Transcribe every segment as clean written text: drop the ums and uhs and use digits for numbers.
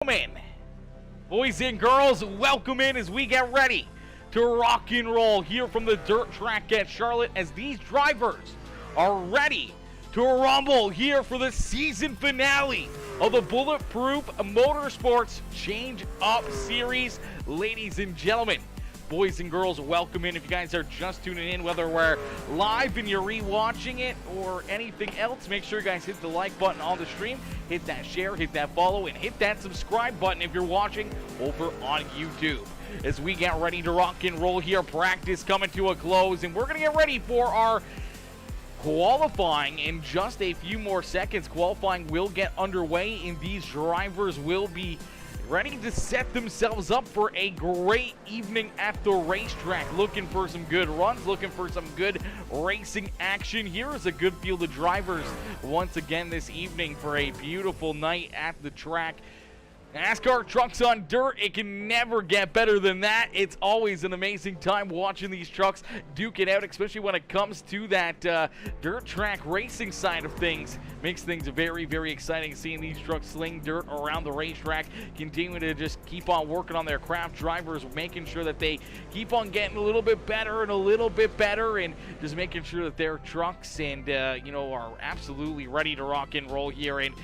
Gentlemen, boys and girls, welcome in as we get ready to rock and roll here from the dirt track at Charlotte as these drivers are ready to rumble here for the season finale of the Bulletproof Motorsports Change Up Series. Ladies and gentlemen, boys and girls, welcome in. If you guys are just tuning in, whether we're live and you're rewatching it or anything else, make sure you guys hit the like button on the stream, hit that share, hit that follow, and hit that subscribe button if you're watching over on YouTube. As we get ready to rock and roll here, practice coming to a close, and we're going to get ready for our qualifying in just a few more seconds. Qualifying will get underway, and these drivers will be ready to set themselves up for a great evening at the racetrack. Looking for some good runs, looking for some good racing action. Here is a good field of drivers once again this evening for a beautiful night at the track. NASCAR trucks on dirt, it can never get better than that. It's always an amazing time watching these trucks duke it out, especially when it comes to that dirt track racing side of things. Makes things very, very exciting seeing these trucks sling dirt around the racetrack, continuing to just keep on working on their craft. Drivers making sure that they keep on getting a little bit better and a little bit better, and just making sure that their trucks and are absolutely ready to rock and roll here. And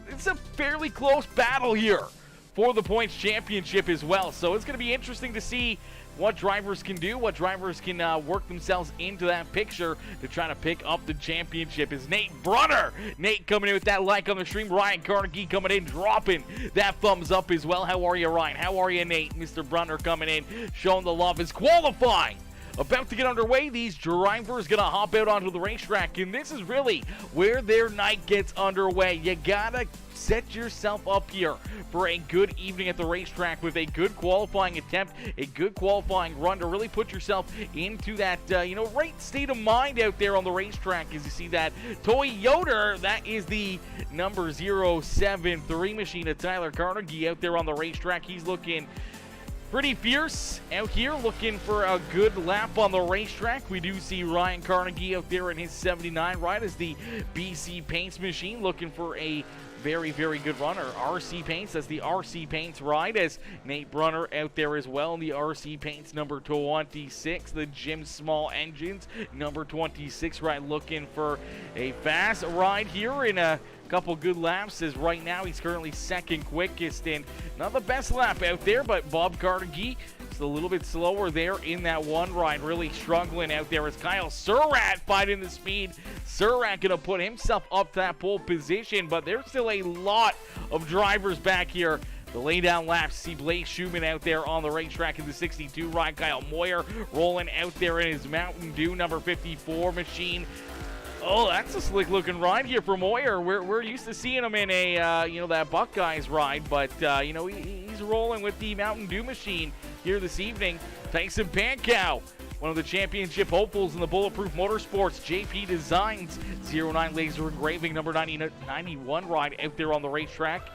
it's a fairly close battle here for the points championship as well. So it's going to be interesting to see what drivers can do, what drivers can work themselves into that picture to try to pick up the championship. Is Nate Brunner. Nate coming in with that like on the stream. Ryan Carnegie coming in, dropping that thumbs up as well. How are you, Ryan? How are you, Nate? Mr. Brunner coming in, showing the love. Is qualifying about to get underway. These drivers gonna hop out onto the racetrack, and this is really where their night gets underway. You gotta set yourself up here for a good evening at the racetrack with a good qualifying attempt, a good qualifying run to really put yourself into that right state of mind out there on the racetrack. As you see that Toyota, that is the number 073 machine of Tyler Carnegie out there on the racetrack. He's looking pretty fierce out here, looking for a good lap on the racetrack. We do see Ryan Carnegie out there in his 79 ride as the BC Paints machine, looking for a very, very good runner. RC Paints, that's the RC Paints ride, as Nate Brunner out there as well in the RC Paints number 26. The Jim Small Engines number 26 ride, looking for a fast ride here in a couple good laps, as right now he's currently second quickest, and not the best lap out there, but Bob Carnegie is a little bit slower there in that one ride, really struggling out there as Kyle Surratt fighting the speed. Surratt gonna put himself up to that pole position, but there's still a lot of drivers back here. The laydown laps, see Blaze Schumann out there on the racetrack in the 62 ride. Kyle Moyer rolling out there in his Mountain Dew number 54 machine. Oh, that's a slick looking ride here for Moyer. We're used to seeing him in a that Buckeyes ride, but he's rolling with the Mountain Dew machine here this evening. Tyson Pankow, one of the championship hopefuls in the Bulletproof Motorsports JP Designs 09 laser engraving number 91 ride out there on the racetrack.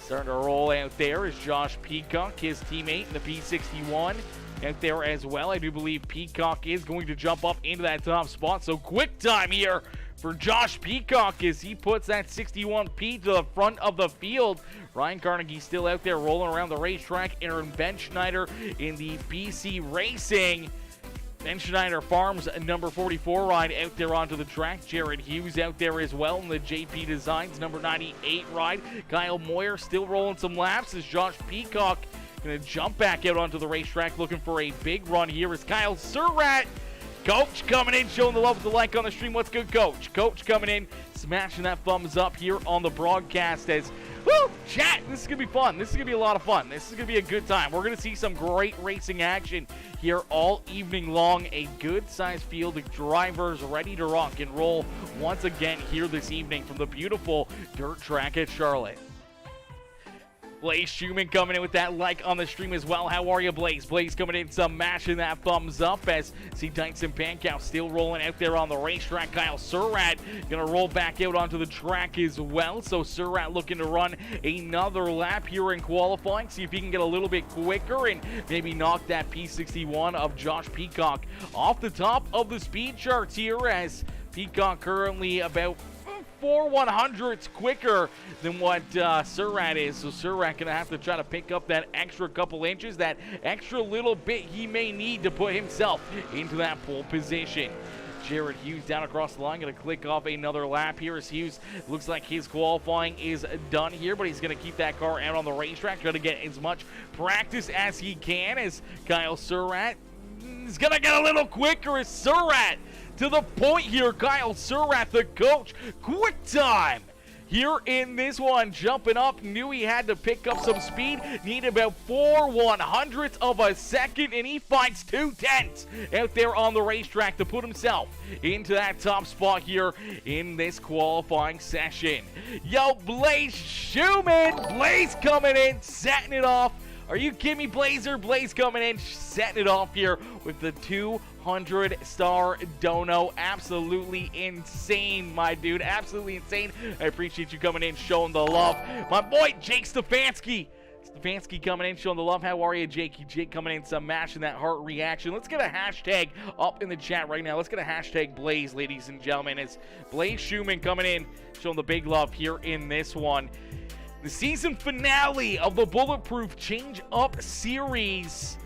Starting to roll out there is Josh Peacock, his teammate in the P61. Out there as well. I do believe Peacock is going to jump up into that top spot. So quick time here for Josh Peacock as he puts that 61P to the front of the field. Ryan Carnegie still out there rolling around the racetrack. Aaron Ben Schneider in the BC Racing Ben Schneider Farms number 44 ride out there onto the track. Jared Hughes out there as well in the JP Designs number 98 ride. Kyle Moyer still rolling some laps as Josh Peacock going to jump back out onto the racetrack looking for a big run here is Kyle Surratt. Coach coming in, showing the love with the like on the stream. What's good, Coach? Coach coming in, smashing that thumbs up here on the broadcast as, woo, chat, this is going to be fun. This is going to be a lot of fun. This is going to be a good time. We're going to see some great racing action here all evening long. A good-sized field of drivers ready to rock and roll once again here this evening from the beautiful dirt track at Charlotte. Blaze Schumann coming in with that like on the stream as well. How are you, Blaze? Blaze coming in, some mashing that thumbs up as see Tyson Pankow still rolling out there on the racetrack. Kyle Surratt going to roll back out onto the track as well. So Surratt looking to run another lap here in qualifying. See if he can get a little bit quicker and maybe knock that P61 of Josh Peacock off the top of the speed charts here as Peacock currently about 4 100ths quicker than what Surratt is. So Surratt going to have to try to pick up that extra couple inches, that extra little bit he may need to put himself into that pole position. Jared Hughes down across the line, going to click off another lap here as Hughes looks like his qualifying is done here, but he's going to keep that car out on the racetrack, trying to get as much practice as he can as Kyle Surratt is going to get a little quicker as Surratt to the point here. Kyle Surratt, the coach, quick time here in this one, jumping up, knew he had to pick up some speed, needed about 4 100ths of a second, and he finds 2/10 out there on the racetrack to put himself into that top spot here in this qualifying session. Yo, Blaze Schumann, Blaze coming in, setting it off. Are you kidding me, Blazer? Blaze coming in, setting it off here with the 200-star dono. Absolutely insane, my dude. Absolutely insane. I appreciate you coming in, showing the love. My boy, Jake Stefanski. Stefanski coming in, showing the love. How are you, Jakey? Jake coming in, smashing that heart reaction. Let's get a hashtag up in the chat right now. Let's get a hashtag Blaze, ladies and gentlemen. It's Blaze Schumann coming in, showing the big love here in this one. The season finale of the Bulletproof Change Up Series.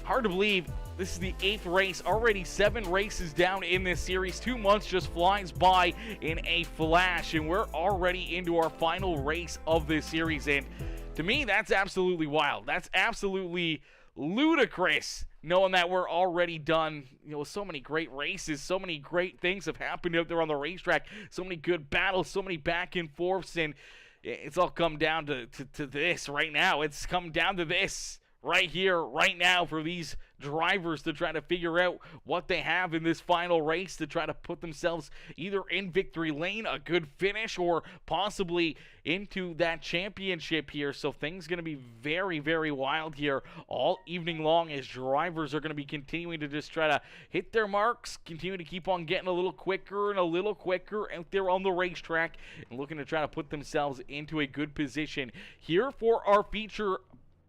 Hard to believe this is the 8th race. Already 7 races down in this series. 2 months just flies by in a flash, and we're already into our final race of this series. And to me, that's absolutely wild. That's absolutely ludicrous, knowing that we're already done. You know, so many great races, so many great things have happened out there on the racetrack, so many good battles, so many back and forths, and it's all come down to this right now. It's come down to this right here, right now, for these drivers to try to figure out what they have in this final race to try to put themselves either in victory lane, a good finish, or possibly into that championship here. So things going to be very, very wild here all evening long as drivers are going to be continuing to just try to hit their marks, continue to keep on getting a little quicker and a little quicker out there on the racetrack and looking to try to put themselves into a good position here for our feature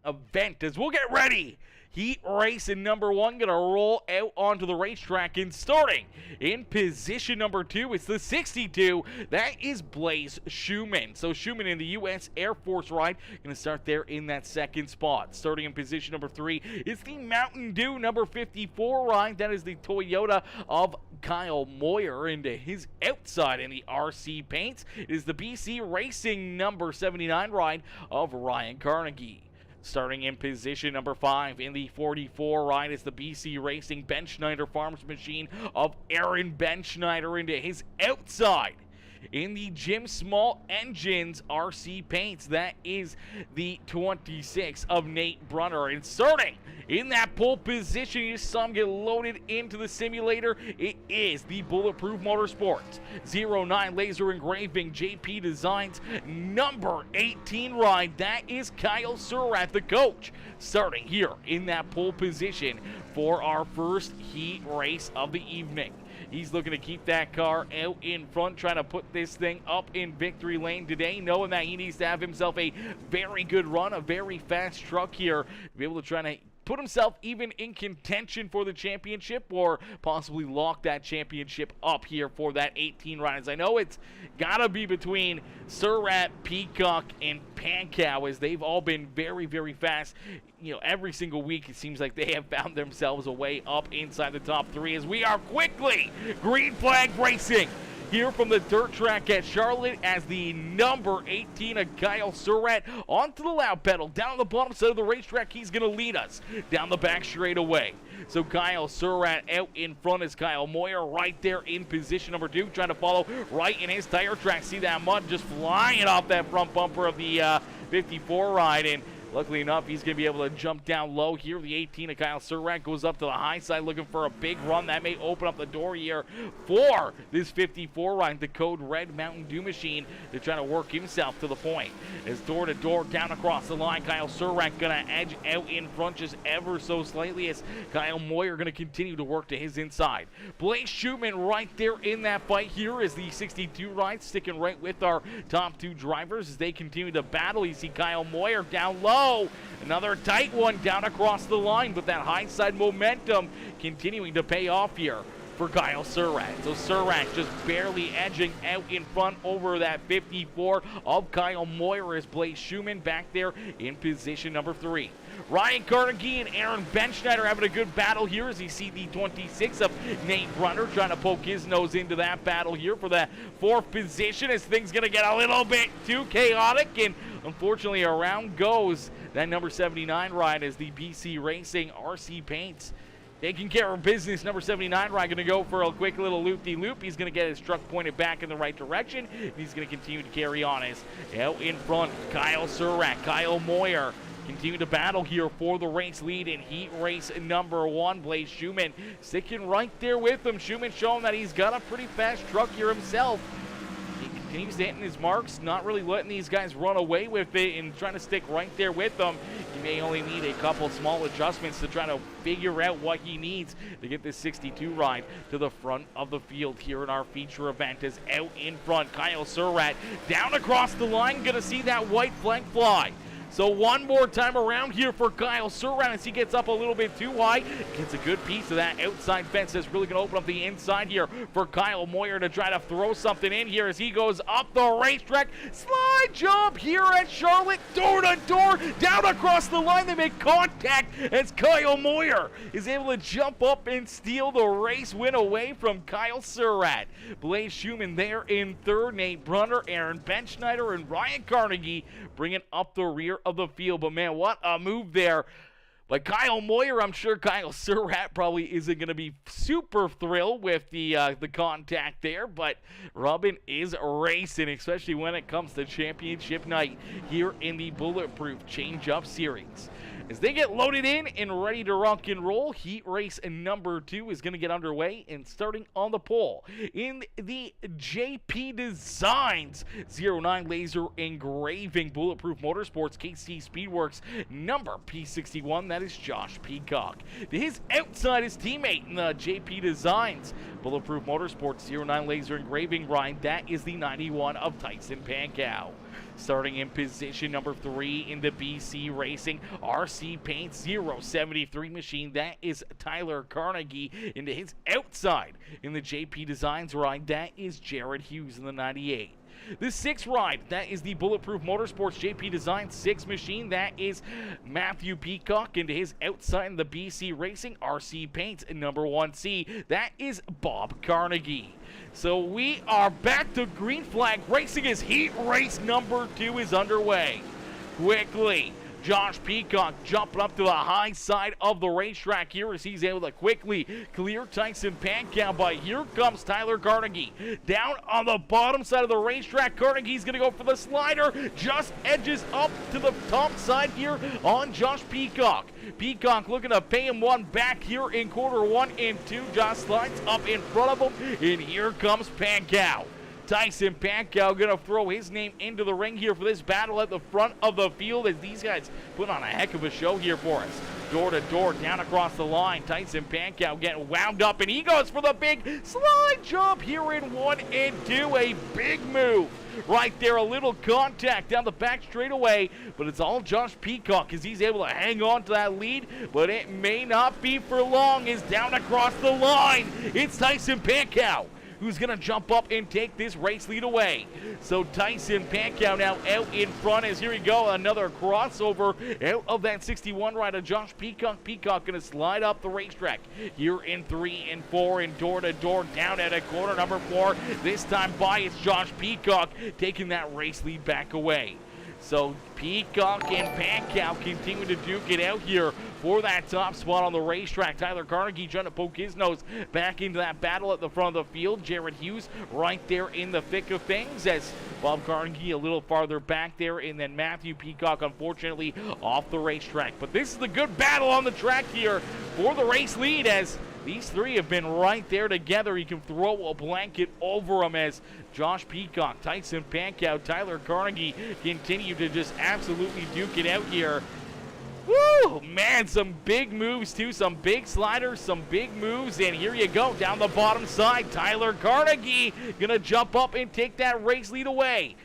event as we'll get ready. Heat race in number 1 gonna roll out onto the racetrack, and starting in position number 2, it's the 62. That is Blaze Schumann. So Schumann in the U.S. Air Force ride gonna start there in that 2nd spot. Starting in position number 3 is the Mountain Dew number 54 ride. That is the Toyota of Kyle Moyer into his outside in the RC paints. It is the BC Racing number 79 ride of Ryan Carnegie. Starting in position number 5 in the 44 ride is the BC Racing Ben Schneider Farms machine of Aaron Ben Schneider into his outside. In the Jim Small Engines RC paints, that is the 26 of Nate Brunner. And starting in that pole position, you saw him get loaded into the simulator. It is the Bulletproof Motorsports 09 laser engraving JP Designs number 18 ride. That is Kyle Surratt, the coach, starting here in that pole position for our first heat race of the evening. He's looking to keep that car out in front, trying to put this thing up in victory lane today, knowing that he needs to have himself a very good run, a very fast truck here, to be able to try to put himself even in contention for the championship, or possibly lock that championship up here for that 18 riders. I know it's got to be between Surratt, Peacock, and Pankow, as they've all been very, very fast. You know, every single week it seems like they have found themselves a way up inside the top 3, as we are quickly green flag racing here from the dirt track at Charlotte, as the number 18 of Kyle Surratt onto the loud pedal down on the bottom side of the racetrack. He's going to lead us down the back straightaway. So Kyle Surratt out in front is Kyle Moyer right there in position number 2, trying to follow right in his tire track. See that mud just flying off that front bumper of the 54 ride, and luckily enough, he's going to be able to jump down low here. The 18 of Kyle Surratt goes up to the high side looking for a big run. That may open up the door here for this 54 ride, the code Red Mountain Dew machine, to try to work himself to the point. As door to door down across the line, Kyle Surratt going to edge out in front just ever so slightly, as Kyle Moyer going to continue to work to his inside. Blaze Schumann right there in that fight here as the 62 ride, sticking right with our top 2 drivers as they continue to battle. You see Kyle Moyer down low. Another tight one down across the line, but that high side momentum continuing to pay off here for Kyle Surratt. So Surratt just barely edging out in front over that 54 of Kyle Moyer as Blaze Schumann back there in position number 3. Ryan Carnegie and Aaron Benschneider having a good battle here as you see the 26 of Nate Brunner trying to poke his nose into that battle here for that 4th position as things going to get a little bit too chaotic, and unfortunately around goes that number 79 ride as the BC Racing RC Paints taking care of business. Number 79 ride going to go for a quick little loop-de-loop. He's going to get his truck pointed back in the right direction. He's going to continue to carry on as out in front Kyle Surratt, Kyle Moyer continue to battle here for the race lead in heat race number 1. Blaze Schumann sticking right there with him. Schumann showing that he's got a pretty fast truck here himself. He continues to hit his marks, not really letting these guys run away with it and trying to stick right there with them. He may only need a couple small adjustments to try to figure out what he needs to get this 62 ride to the front of the field here in our feature event. As out in front, Kyle Surratt down across the line, gonna see that white flag fly. So one more time around here for Kyle Surratt as he gets up a little bit too high. Gets a good piece of that outside fence. That's really going to open up the inside here for Kyle Moyer to try to throw something in here as he goes up the racetrack. Slide jump here at Charlotte. Door to door. Down across the line. They make contact as Kyle Moyer is able to jump up and steal the race win away from Kyle Surratt. Blaze Schumann there in 3rd. Nate Brunner, Aaron Benschneider, and Ryan Carnegie bringing up the rear of the field. But man, what a move there by Kyle Moyer. I'm sure Kyle Surratt probably isn't going to be super thrilled with the contact there, but Robin is racing, especially when it comes to championship night here in the Bulletproof Change-Up Series. As they get loaded in and ready to rock and roll, heat race number 2 is going to get underway, and starting on the pole in the JP Designs 09 laser engraving Bulletproof Motorsports KC Speedworks number P61, that is Josh Peacock. To his outside, his teammate in the JP Designs Bulletproof Motorsports 09 laser engraving ride, that is the 91 of Tyson Pankow. Starting in position number 3 in the BC Racing RC Paint 073 machine, that is Tyler Carnegie. Into his outside in the JP Designs ride, that is Jared Hughes in the 98. The 6th ride, that is the Bulletproof Motorsports JP Design 6 machine. That is Matthew Peacock. Into his outside in the BC Racing RC Paints number 1C. That is Bob Carnegie. So we are back to green flag racing as heat race number 2 is underway. Quickly, Josh Peacock jumping up to the high side of the racetrack here as he's able to quickly clear Tyson Pankow, but here comes Tyler Carnegie. Down on the bottom side of the racetrack, Carnegie's going to go for the slider, just edges up to the top side here on Josh Peacock. Peacock looking to pay him one back here in quarter 1 and 2. Josh slides up in front of him, and here comes Pankow. Tyson Pankow going to throw his name into the ring here for this battle at the front of the field as these guys put on a heck of a show here for us. Door to door, down across the line. Tyson Pankow getting wound up, and he goes for the big slide jump here in 1 and 2. A big move right there, a little contact down the back straightaway, but it's all Josh Peacock as he's able to hang on to that lead, but it may not be for long as down across the line, it's Tyson Pankow who's going to jump up and take this race lead away. So Tyson Pankow now out in front as here we go, another crossover out of that 61 rider, Josh Peacock. Peacock going to slide up the racetrack here in 3 and 4 and door to door down at a corner number 4. This time by it's Josh Peacock taking that race lead back away. So Peacock and Pankow continue to duke it out here for that top spot on the racetrack. Tyler Carnegie trying to poke his nose back into that battle at the front of the field. Jared Hughes right there in the thick of things as Bob Carnegie a little farther back there, and then Matthew Peacock unfortunately off the racetrack. But this is the good battle on the track here for the race lead as these three have been right there together. You can throw a blanket over them as Josh Peacock, Tyson Pankow, Tyler Carnegie continue to just absolutely duke it out here. Woo! Man, some big moves too, some big sliders, some big moves, and here you go, down the bottom side, Tyler Carnegie gonna jump up and take that race lead away.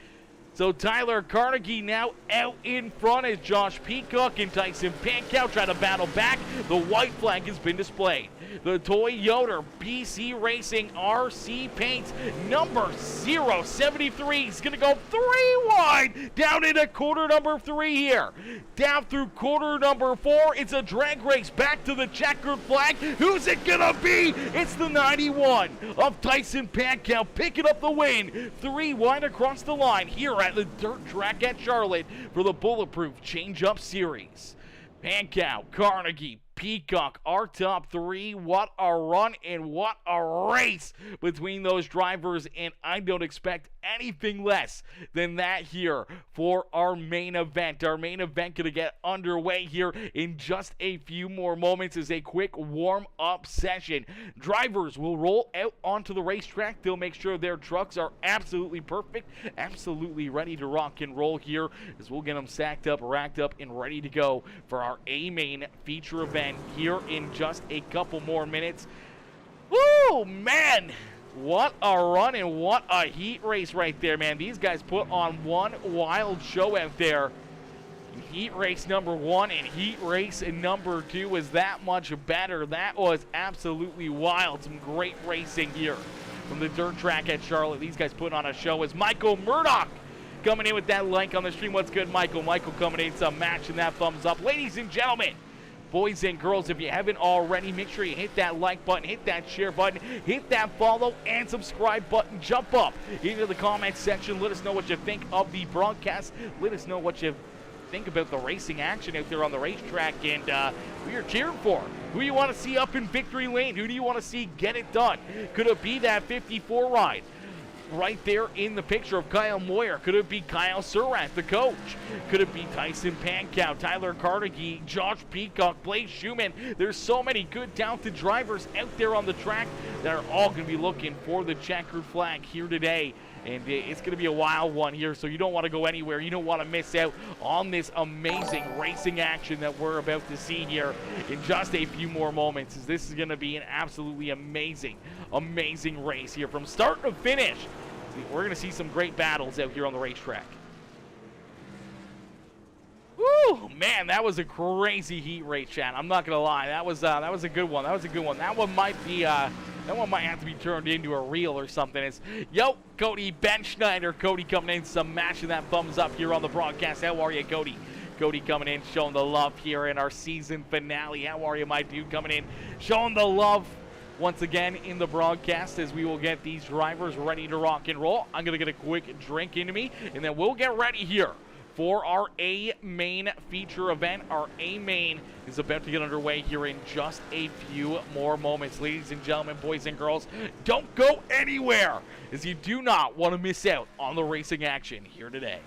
So Tyler Carnegie now out in front as Josh Peacock and Tyson Pankow try to battle back. The white flag has been displayed. The Toyota BC Racing RC Paints number 073 is going to go 3 wide down into quarter number 3 here. Down through quarter number 4, it's a drag race back to the checkered flag. Who's it going to be? It's the 91 of Tyson Pankow picking up the win. 3 wide across the line here at the dirt track at Charlotte for the Bulletproof Change-Up Series. Pankow, Carnegie, Peacock, our top 3. What a run and what a race between those drivers, and I don't expect anything less than that here for our main event. Our main event going to get underway here in just a few more moments as a quick warm-up session. Drivers will roll out onto the racetrack. They'll make sure their trucks are absolutely perfect, absolutely ready to rock and roll here as we'll get them stacked up, racked up, and ready to go for our A-main feature event here in just a couple more minutes. Woo, man! What a run and what a heat race right there, man. These guys put on one wild show out there. Heat race number 1 and heat race number 2 was that much better. That was absolutely wild. Some great racing here from the dirt track at Charlotte. These guys put on a show as Michael Murdoch coming in with that link on the stream. What's good, Michael? Michael coming in, some matching that thumbs up. Ladies and gentlemen, boys and girls, if you haven't already, make sure you hit that like button, hit that share button, hit that follow and subscribe button. Jump up into the comment section. Let us know what you think of the broadcast. Let us know what you think about the racing action out there on the racetrack and who you're cheering for. Who you want to see up in victory lane? Who do you want to see get it done? Could it be that 54 ride right there in the picture of Kyle Moyer? Could it be Kyle Surratt, the coach? Could it be Tyson Pankow, Tyler Carnegie, Josh Peacock, Blaze Schumann? There's so many good, talented drivers out there on the track that are all going to be looking for the checkered flag here today. And it's going to be a wild one here, so you don't want to go anywhere. You don't want to miss out on this amazing racing action that we're about to see here in just a few more moments. As this is going to be an absolutely amazing, amazing race here from start to finish. We're going to see some great battles out here on the racetrack. Woo, man, that was a crazy heat race, chat. I'm not gonna lie, that was a good one. That was a good one. That one might be that one might have to be turned into a reel or something. It's Cody Ben Schneider. Cody coming in, some mashing that thumbs up here on the broadcast. How are you, Cody? Cody coming in, showing the love here in our season finale. How are you, my dude? Coming in, showing the love once again in the broadcast as we will get these drivers ready to rock and roll. I'm gonna get a quick drink into me, and then we'll get ready here for our A-main feature event. Our A-main is about to get underway here in just a few more moments. Ladies and gentlemen, boys and girls, don't go anywhere, as you do not want to miss out on the racing action here today.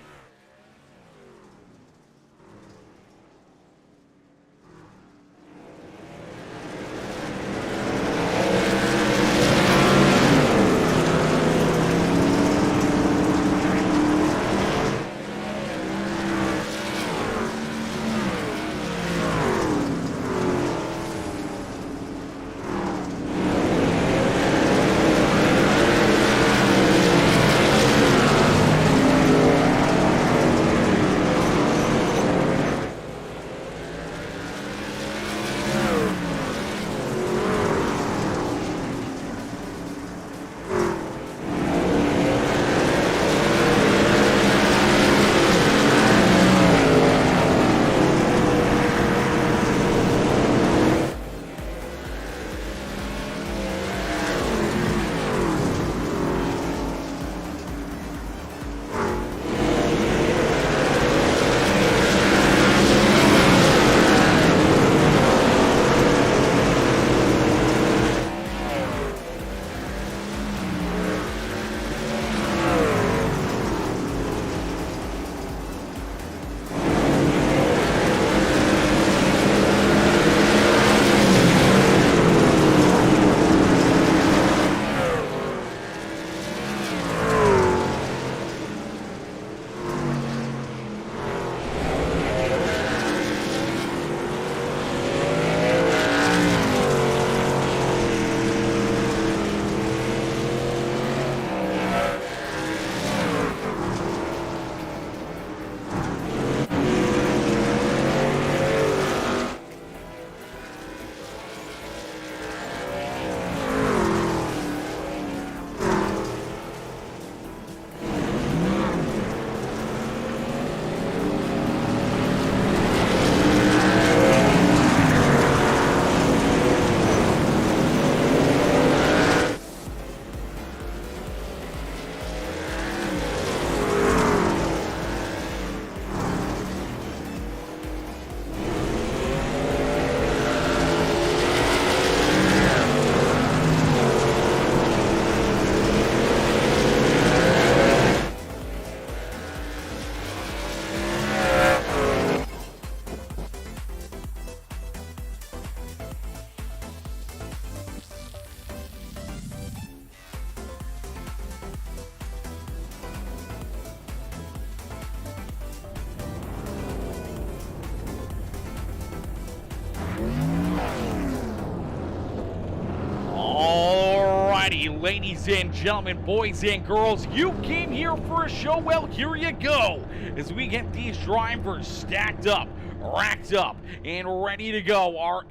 Ladies and gentlemen, boys and girls, you came here for a show. Well, here you go as we get these drivers stacked up, racked up, and ready to go. Our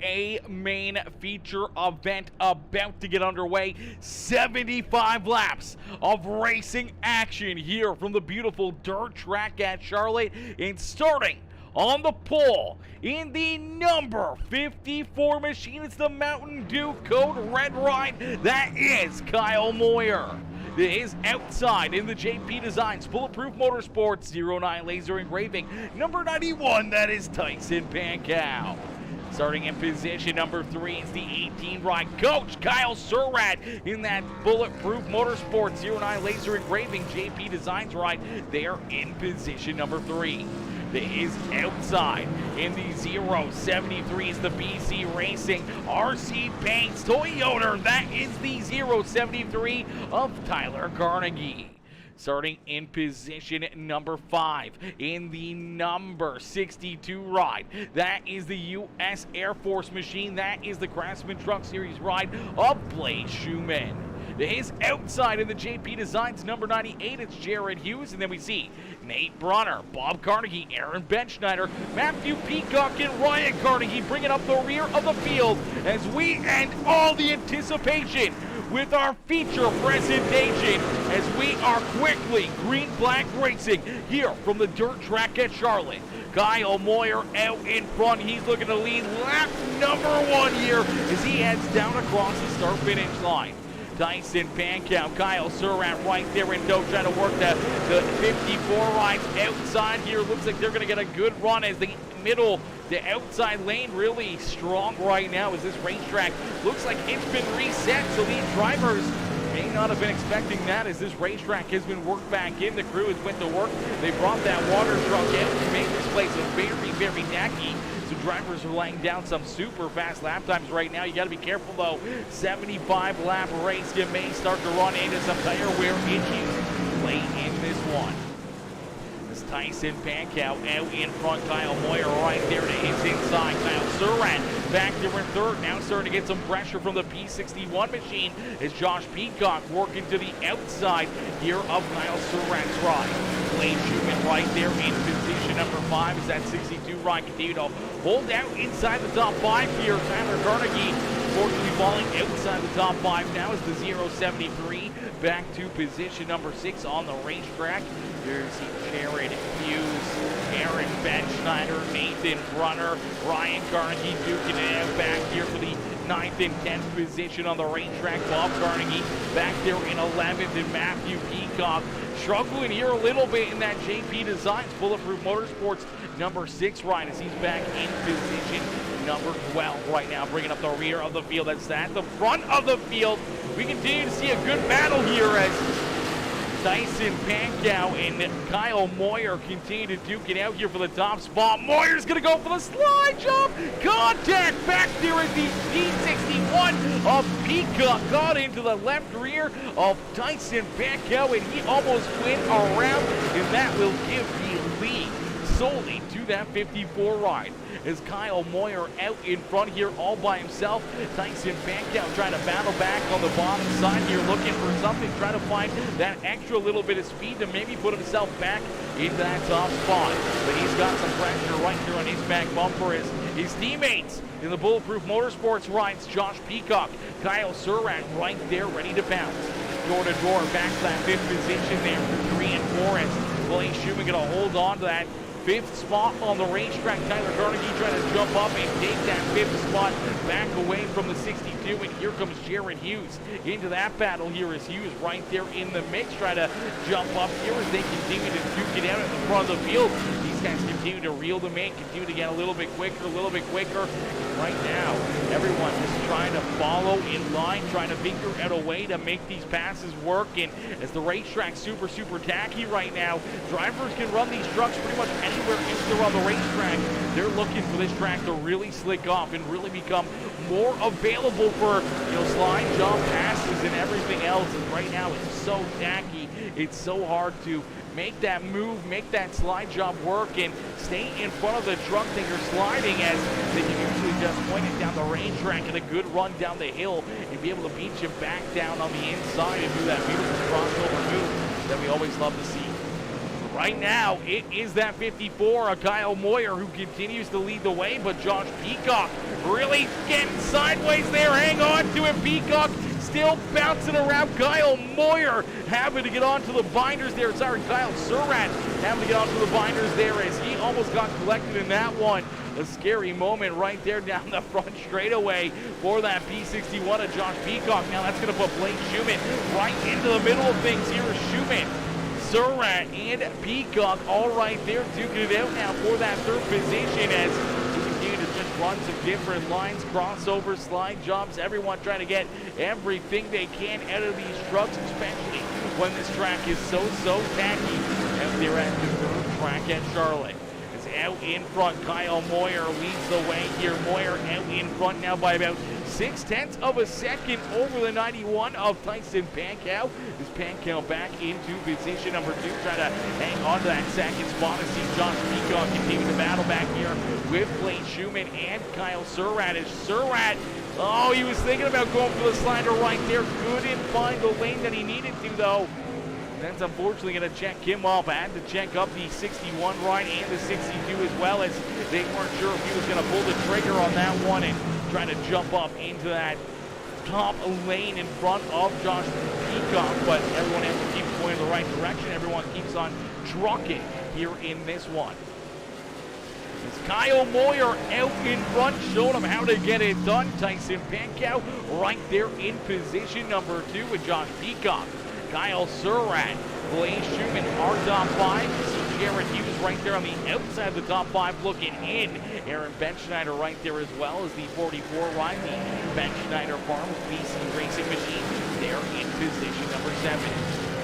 main feature event about to get underway. 75 laps of racing action here from the beautiful dirt track at Charlotte. And starting on the pole in the number 54 machine, it's the Mountain Dew Code Red Ride. That is Kyle Moyer. It is outside in the JP Designs Bulletproof Motorsports 09 laser engraving. Number 91, that is Tyson Pankow. Starting in position number 3 is the 18 ride coach Kyle Surratt in that Bulletproof Motorsports 09 laser engraving JP Designs ride. They're in position number 3. That is outside in the 073 is the BC Racing RC Paints Toyota. That is the 073 of Tyler Carnegie. Starting in position number 5 in the number 62 ride. That is the U.S. Air Force machine. That is the Craftsman Truck Series ride of Blaze Schumann. That is outside in the JP Designs number 98. It's Jared Hughes. And then we see Nate Bronner, Bob Carnegie, Aaron Benschneider, Matthew Peacock, and Ryan Carnegie bringing up the rear of the field as we end all the anticipation with our feature presentation as we are quickly green-black racing here from the dirt track at Charlotte. Kyle Moyer out in front. He's looking to lead lap number 1 here as he heads down across the start-finish line. Tyson Pankow, Kyle Surratt right there in tow, trying to work the 54 rides outside here. Looks like they're going to get a good run as the outside lane really strong right now as this racetrack looks like it's been reset. So these drivers may not have been expecting that as this racetrack has been worked back in. The crew has went to work. They brought that water truck in and made this place a very, very tacky. So drivers are laying down some super fast lap times right now. You got to be careful though. 75 lap race. You may start to run into some tire wear issues late in this one. This Tyson Pankow out in front. Kyle Moyer right there to his inside. Kyle Surratt back there in third. Now starting to get some pressure from the P61 machine as Josh Peacock working to the outside here of Kyle Surratt's ride. Blaze Schumann right there in position number 5 as that 62 ride continue to hold out inside the top 5 here. Tyler Carnegie fortunately falling outside the top 5 now as the 073 back to position number 6 on the racetrack. There's Jared Hughes, Aaron Benschneider, Nathan Brunner, Ryan Carnegie duking it out back here for the 9th and 10th position on the racetrack. Bob Carnegie back there in 11th, and Matthew Peacock struggling here a little bit in that JP Designs Bulletproof Motorsports number 6 ride as he's back in position number 12 right now, bringing up the rear of the field. That's at the front of the field. We continue to see a good battle here as Tyson Pankow and Kyle Moyer continue to duke it out here for the top spot. Moyer's going to go for the slide jump. Contact back there at the P61 of Peacock. Got into the left rear of Tyson Pankow, and he almost went around, and that will give the lead solely to that 54 ride. As Kyle Moyer out in front here all by himself. Tyson Pankow trying to battle back on the bottom side here, looking for something, trying to find that extra little bit of speed to maybe put himself back into that top spot. But he's got some pressure right here on his back bumper as his teammates in the Bulletproof Motorsports rides, Josh Peacock, Kyle Surratt right there ready to bounce. Door to door, back to that 5th position there for 3 and 4 as Blaze Schumann going to hold on to that 5th spot on the racetrack. Tyler Carnegie trying to jump up and take that 5th spot back away from the 62, and here comes Jared Hughes into that battle here as Hughes right there in the mix, trying to jump up here as they continue to duke it out at the front of the field. These guys continue to reel them in, continue to get a little bit quicker, Right now, everyone is trying to follow in line, trying to figure out a way to make these passes work. And as the racetrack's super tacky right now, drivers can run these trucks pretty much anywhere if they're on the racetrack. They're looking for this track to really slick off and really become more available for, slide, jump, passes, and everything else. And right now, it's so tacky it's so hard to make that move, make that slide job work, and stay in front of the truck that you're sliding, as they can usually just point it down the racetrack and a good run down the hill and be able to beat you back down on the inside and do that beautiful crossover move that we always love to see. Right now, it is that 54, Kyle Moyer, who continues to lead the way, but Josh Peacock really getting sideways there. Hang on to him, Peacock still bouncing around. Kyle Moyer having to get onto the binders there. Sorry, Kyle Surratt having to get onto the binders there as he almost got collected in that one. A scary moment right there down the front straightaway for that P61 of Josh Peacock. Now that's going to put Blake Schumann right into the middle of things here. Schumann, Surratt, and Peacock all right there duking it out now for that third position as we continue to just run some different lines, crossover, slide jobs, everyone trying to get everything they can out of these trucks, especially when this track is so tacky out there at the third track at Charlotte. It's out in front. Kyle Moyer leads the way here. Moyer out in front now by about 0.6 of a second over the 91 of Tyson Pankow. Is Pankow back into position number 2, trying to hang on to that second spot and see Josh Peacock continue to battle back here with Blake Schumann and Kyle Surratt. As Surratt, oh, he was thinking about going for the slider right there. Couldn't find the lane that he needed to, though. That's unfortunately going to check him up. I had to check up the 61 ride and the 62 as well, as they weren't sure if he was going to pull the trigger on that one and trying to jump up into that top lane in front of Josh Peacock. But everyone has to keep going in the right direction. Everyone keeps on trucking here in this one. It's Kyle Moyer out in front, showing him how to get it done. Tyson Pankow right there in position number 2 with Josh Peacock. Kyle Surratt, Blake Schumann, our top 5. Jared Hughes right there on the outside of the top 5 looking in. Aaron Benschneider right there as well as the 44 ride, the Benschneider Farms BC Racing Machine there in position number 7.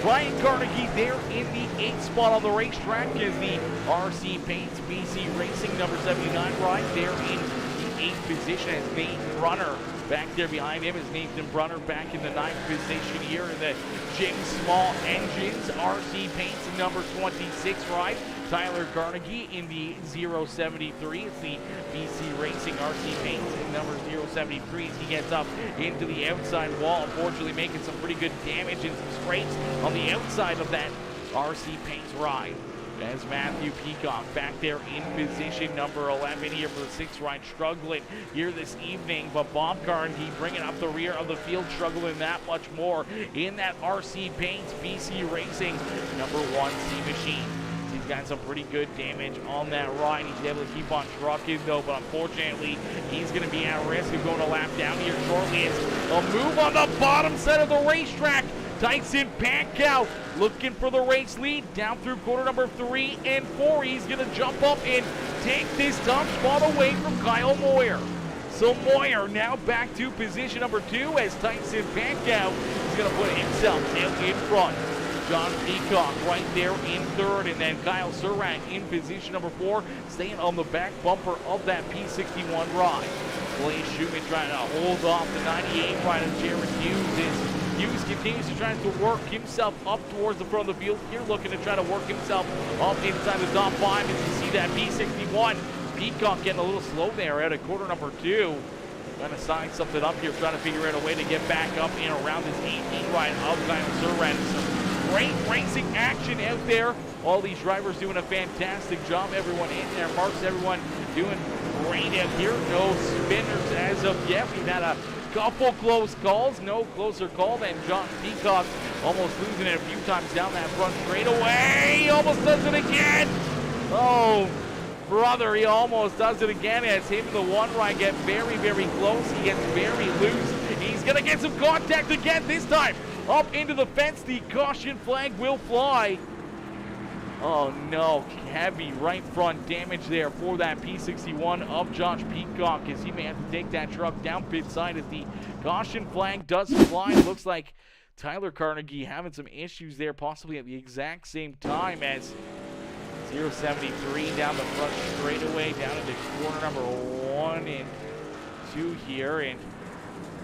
Ryan Carnegie there in the 8th spot on the racetrack is the RC Paints BC Racing number 79 ride there in the 8th position as Nathan Brunner. Back there behind him is Nathan Brunner back in the 9th position here in the Jim Small Engines RC Paints number 26 ride. Tyler Carnegie in the 073. It's the BC Racing RC Paints number 073 as he gets up into the outside wall, unfortunately making some pretty good damage and some scrapes on the outside of that RC Paints ride. As Matthew Peacock back there in position number 11 here for the 6th ride, struggling here this evening, but Bob Carnegie bringing up the rear of the field, struggling that much more in that RC Paints BC Racing number 1 C Machine. He's got some pretty good damage on that ride. He's able to keep on trucking though, but unfortunately he's going to be at risk of going a lap down here shortly. It's a move on the bottom side of the racetrack. Tyson Pankow looking for the race lead down through quarter number 3 and 4. He's going to jump up and take this top spot away from Kyle Moyer. So Moyer now back to position number 2 as Tyson Pankow is going to put himself out in front. John Peacock right there in 3rd, and then Kyle Surratt in position number 4, staying on the back bumper of that P61 ride. Blake Schumann trying to hold off the 98 ride of Jared Hughes. Hughes continues to try to work himself up towards the front of the field here, looking to try to work himself up inside the top 5 as you see that P61. Peacock getting a little slow there at a quarter number 2. Trying to sign something up here, trying to figure out a way to get back up and around this 18 ride of Kyle Surratt. Some great racing action out there. All these drivers doing a fantastic job. Everyone in there. Marks, everyone doing great out here. No spinners as of yet. We've had a couple close calls. No closer call than John Peacock almost losing it a few times down that front straightaway. He almost does it again. Oh, brother, he almost does it again as him and the 1 ride get very, very close. He gets very loose. He's going to get some contact again this time. Up into the fence, the caution flag will fly. Oh no, heavy right front damage there for that P61 of Josh Peacock as he may have to take that truck down pit side as the caution flag does fly. It looks like Tyler Carnegie having some issues there, possibly at the exact same time as 073 down the front straightaway, down into corner number 1 and 2 here, and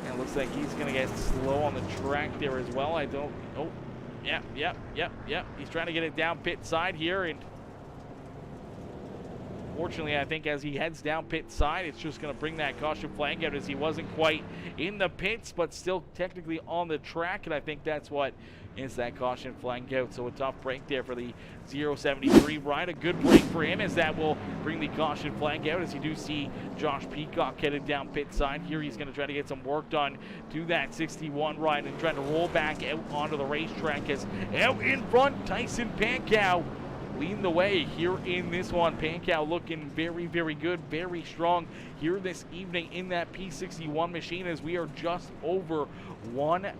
it looks like he's going to get slow on the track there as well. Yep. He's trying to get it down pit side here, and fortunately, I think as he heads down pit side, it's just going to bring that caution flag out as he wasn't quite in the pits, but still technically on the track, and I think that's what is that caution flag out. So a tough break there for the 073 ride. A good break for him as that will bring the caution flag out, as you do see Josh Peacock headed down pit side here. He's going to try to get some work done to that 61 ride and try to roll back out onto the racetrack, as out in front, Tyson Pankow leading the way here in this one. Pankow looking very, very good, very strong here this evening in that P61 machine, as we are just over 1/3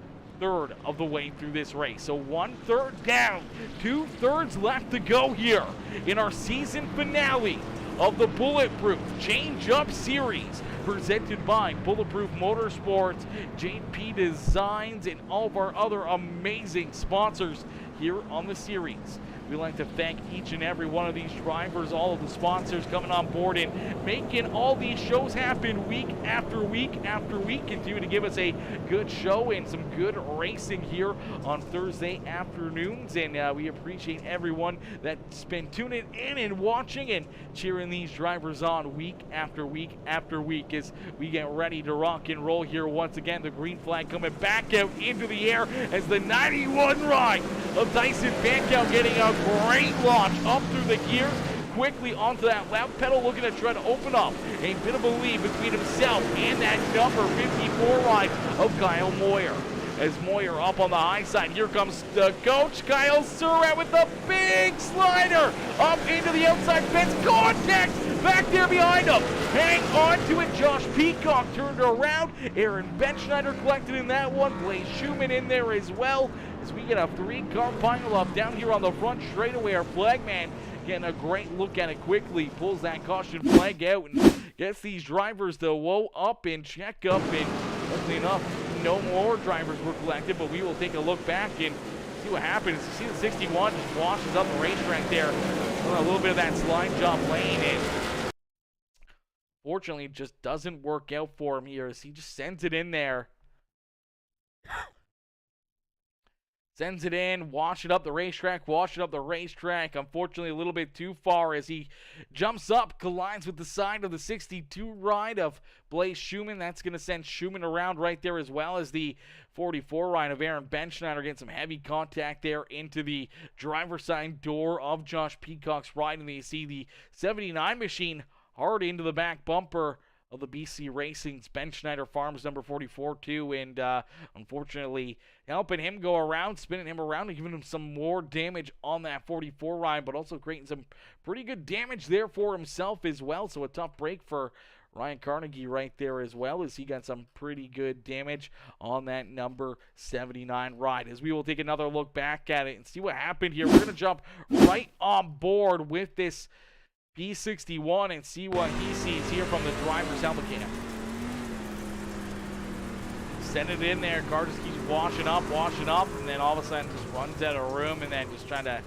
of the way through this race. So 1/3 down, 2/3 left to go here in our season finale of the Bulletproof Change-Up Series, presented by Bulletproof Motorsports, JP Designs, and all of our other amazing sponsors here on the series. We'd like to thank each and every one of these drivers, all of the sponsors coming on board and making all these shows happen week after week after week. Continue to give us a good show and some good racing here on Thursday afternoons. And we appreciate everyone that's been tuning in and watching and cheering these drivers on week after week after week as we get ready to rock and roll here once again. The green flag coming back out into the air as the 91 ride of Tyson Pankow getting a great launch up through the gears, quickly onto that left pedal, looking to try to open up a bit of a lead between himself and that number 54 ride of Kyle Moyer. As Moyer up on the high side, here comes the coach, Kyle Surratt, with the big slider up into the outside fence. Contact back there behind him. Hang on to it. Josh Peacock turned around. Aaron Benschneider collected in that one. Blaze Schumann in there as well, as we get a 3-car pile up down here on the front straightaway. Our flagman getting a great look at it quickly, pulls that caution flag out and gets these drivers to whoa up and check up, and luckily enough, no more drivers were collected, but we will take a look back and see what happens. You see the 61 just washes up the racetrack there on a little bit of that slide jump lane, and fortunately it just doesn't work out for him here as he just sends it in there. Sends it in, wash it up the racetrack. Unfortunately, a little bit too far as he jumps up, collides with the side of the 62 ride of Blaze Schumann. That's going to send Schumann around right there, as well as the 44 ride of Aaron Benschneider getting some heavy contact there into the driver's side door of Josh Peacock's ride. And you see the 79 machine hard into the back bumper of the BC Racing's Benschneider Farms number 44 too, and unfortunately helping him go around, spinning him around and giving him some more damage on that 44 ride, but also creating some pretty good damage there for himself as well. So a tough break for Ryan Carnegie right there, as well as he got some pretty good damage on that number 79 ride. As we will take another look back at it and see what happened here, we're going to jump right on board with this P61 and see what he sees here from the driver's helmet cam. Send it in there, car just keeps washing up, and then all of a sudden just runs out of room, and then just trying to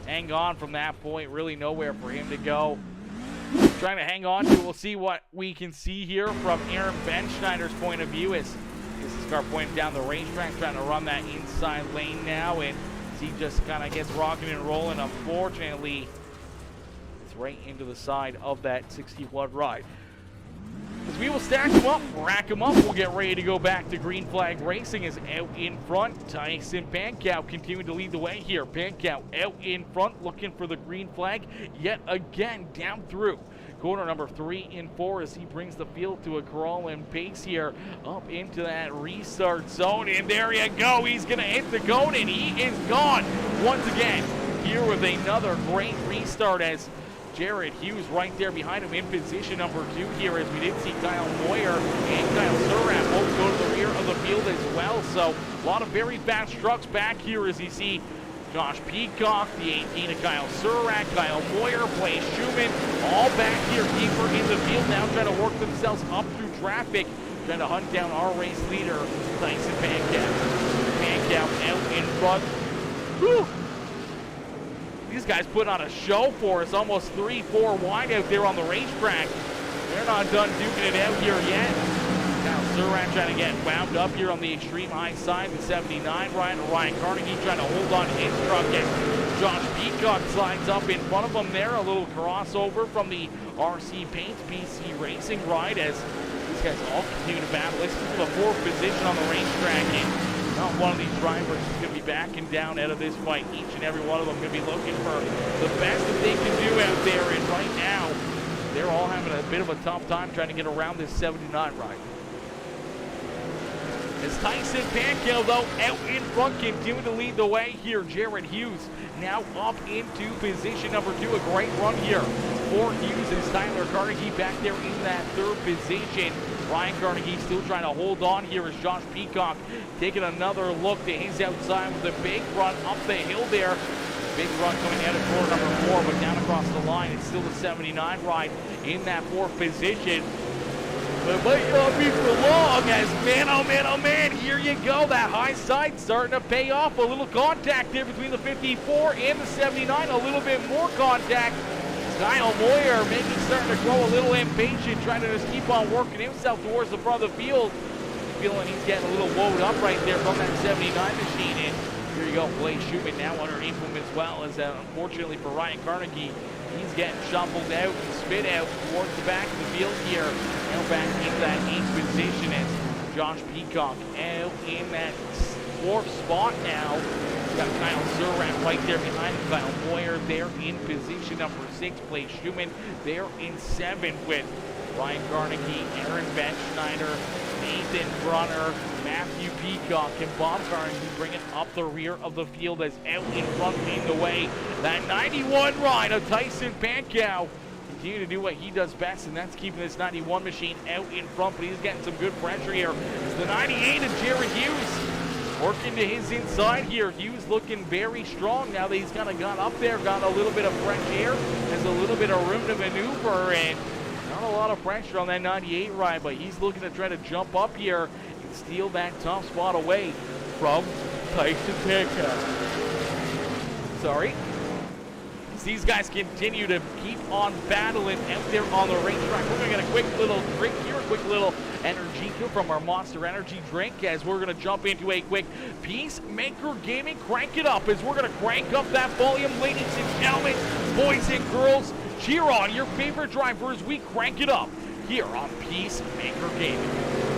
hang on from that point. Really nowhere for him to go. Trying to hang on to. We'll see what we can see here from Aaron Benschneider's point of view as this is car pointing down the racetrack, trying to run that inside lane now, and he just kind of gets rocking and rolling. Unfortunately, right into the side of that 61 ride. As we will stack them up, rack them up, we'll get ready to go back to green flag racing. Is out in front. Tyson Pankow continuing to lead the way here. Pankow out in front, looking for the green flag yet again down through corner number 3 and 4 as he brings the field to a crawling pace here up into that restart zone. And there you go. He's going to hit the cone, and he is gone once again here with another great restart as Jared Hughes right there behind him in position number 2 here, as we did see Kyle Moyer and Kyle Surratt both go to the rear of the field as well. So a lot of very fast trucks back here as you see Josh Peacock, the 18 of Kyle Surratt, Kyle Moyer, Blaze Schumann, all back here deeper in the field now, trying to work themselves up through traffic, trying to hunt down our race leader, Tyson Pankow. Pankow out in front. Whew. These guys put on a show for us, almost 3-4 wide out there on the racetrack. They're not done duking it out here yet. Now Surratt trying to get wound up here on the extreme high side, the 79 Ryan Carnegie trying to hold on to his truck, and Josh Peacock slides up in front of him there. A little crossover from the RC Paints PC Racing ride as these guys all continue to battle. This is the fourth position on the racetrack, and not one of these drivers is going to be backing down out of this fight. Each and every one of them going to be looking for the best that they can do out there, and right now they're all having a bit of a tough time trying to get around this 79 ride. As Tyson Pankill, though, out in front, continuing to lead the way here. Jared Hughes now up into position number 2. A great run here for Hughes as Tyler Carnegie back there in that third position. Ryan Carnegie still trying to hold on here as Josh Peacock taking another look to his outside with a big run up the hill there. Big run coming out of corner number 4, but down across the line, it's still the 79 ride in that 4th position. But it might not be for long as, man, oh man, oh man, here you go. That high side starting to pay off. A little contact there between the 54 and the 79. A little bit more contact. Kyle Moyer maybe starting to grow a little impatient, trying to just keep on working himself towards the front of the field. Feeling he's getting a little woed up right there from that 79 machine. And here you go, Blaze Schumann now underneath him as well, as unfortunately for Ryan Carnegie, he's getting shuffled out and spit out towards the back of the field here. Now back into that 8th position as Josh Peacock out in that 4th spot now. He's got Kyle Surratt right there behind him. Kyle Moyer there in position number 6. Blaze Schumann there in 7th with Ryan Carnegie, Aaron Benschneider, Nathan Brunner, Matthew Peacock, and Bob Carnegie bringing up the rear of the field as out in front leading the way. That 91 ride of Tyson Pankow continue to do what he does best, and that's keeping this 91 machine out in front, but he's getting some good pressure here. It's the 98 of Jared Hughes working to his inside here. Hughes looking very strong now that he's kind of got up there, got a little bit of fresh air, has a little bit of room to maneuver, and not a lot of pressure on that 98 ride, but he's looking to try to jump up here and steal that top spot away from Tyson Pankow. Sorry. These guys continue to keep on battling out there on the racetrack. We're going to get a quick little drink here, a quick little energy from our Monster Energy drink as we're going to jump into a quick PeaceMaker Gaming Crank It Up as we're going to crank up that volume. Ladies and gentlemen, boys and girls, cheer on your favorite drivers. We crank it up here on PeaceMaker Gaming.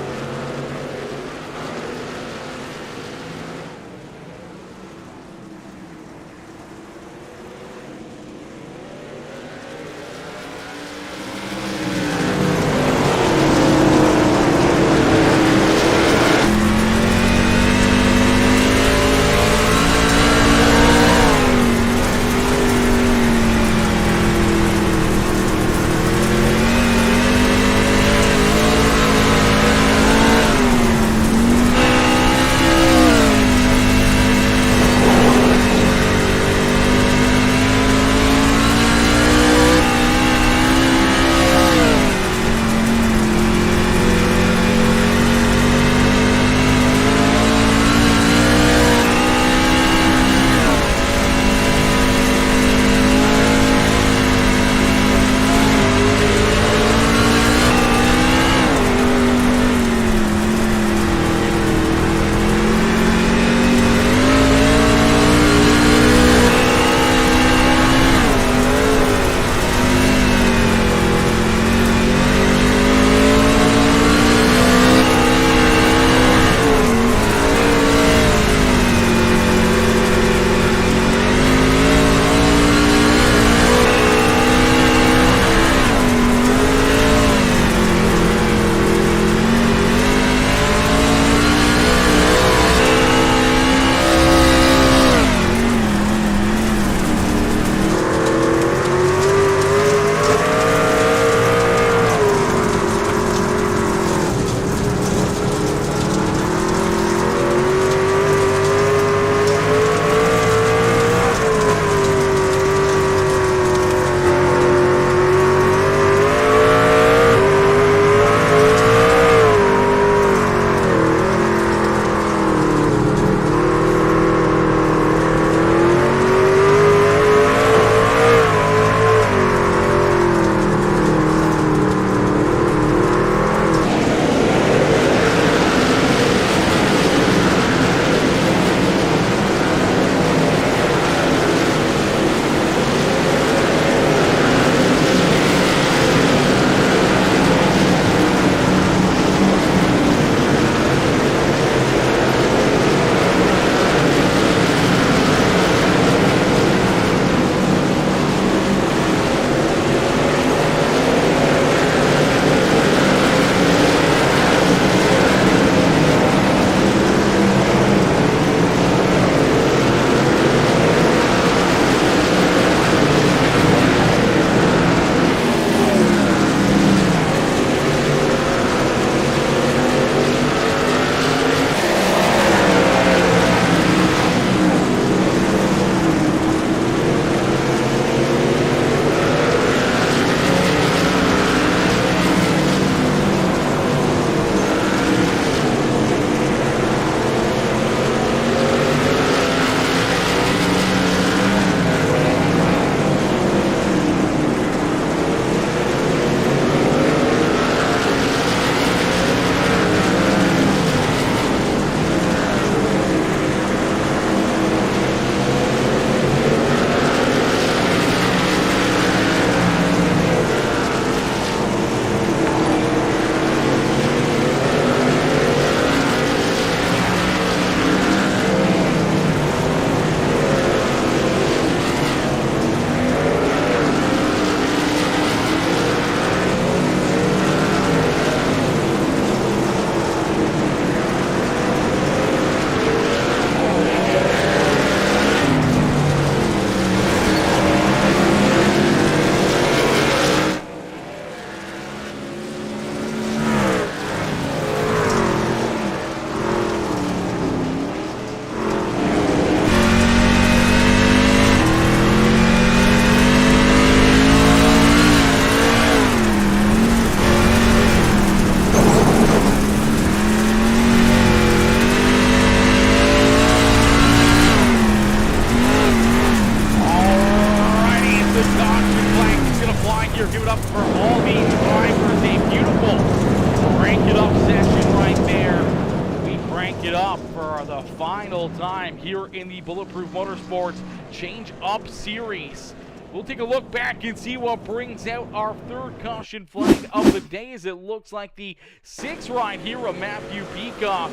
final time here in the Bulletproof Motorsports Change Up Series. We'll take a look back and see what brings out our third caution flag of the day, as it looks like the 6 ride here of Matthew Peacock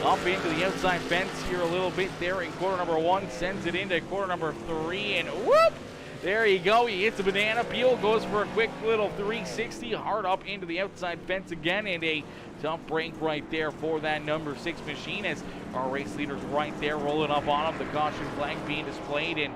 up into the outside fence here a little bit there in corner number 1, sends it into corner number 3, and whoop! There you go, he hits a banana peel, goes for a quick little 360, hard up into the outside fence again, and a tough break right there for that number 6 machine, as our race leader's right there rolling up on him, the caution flag being displayed, and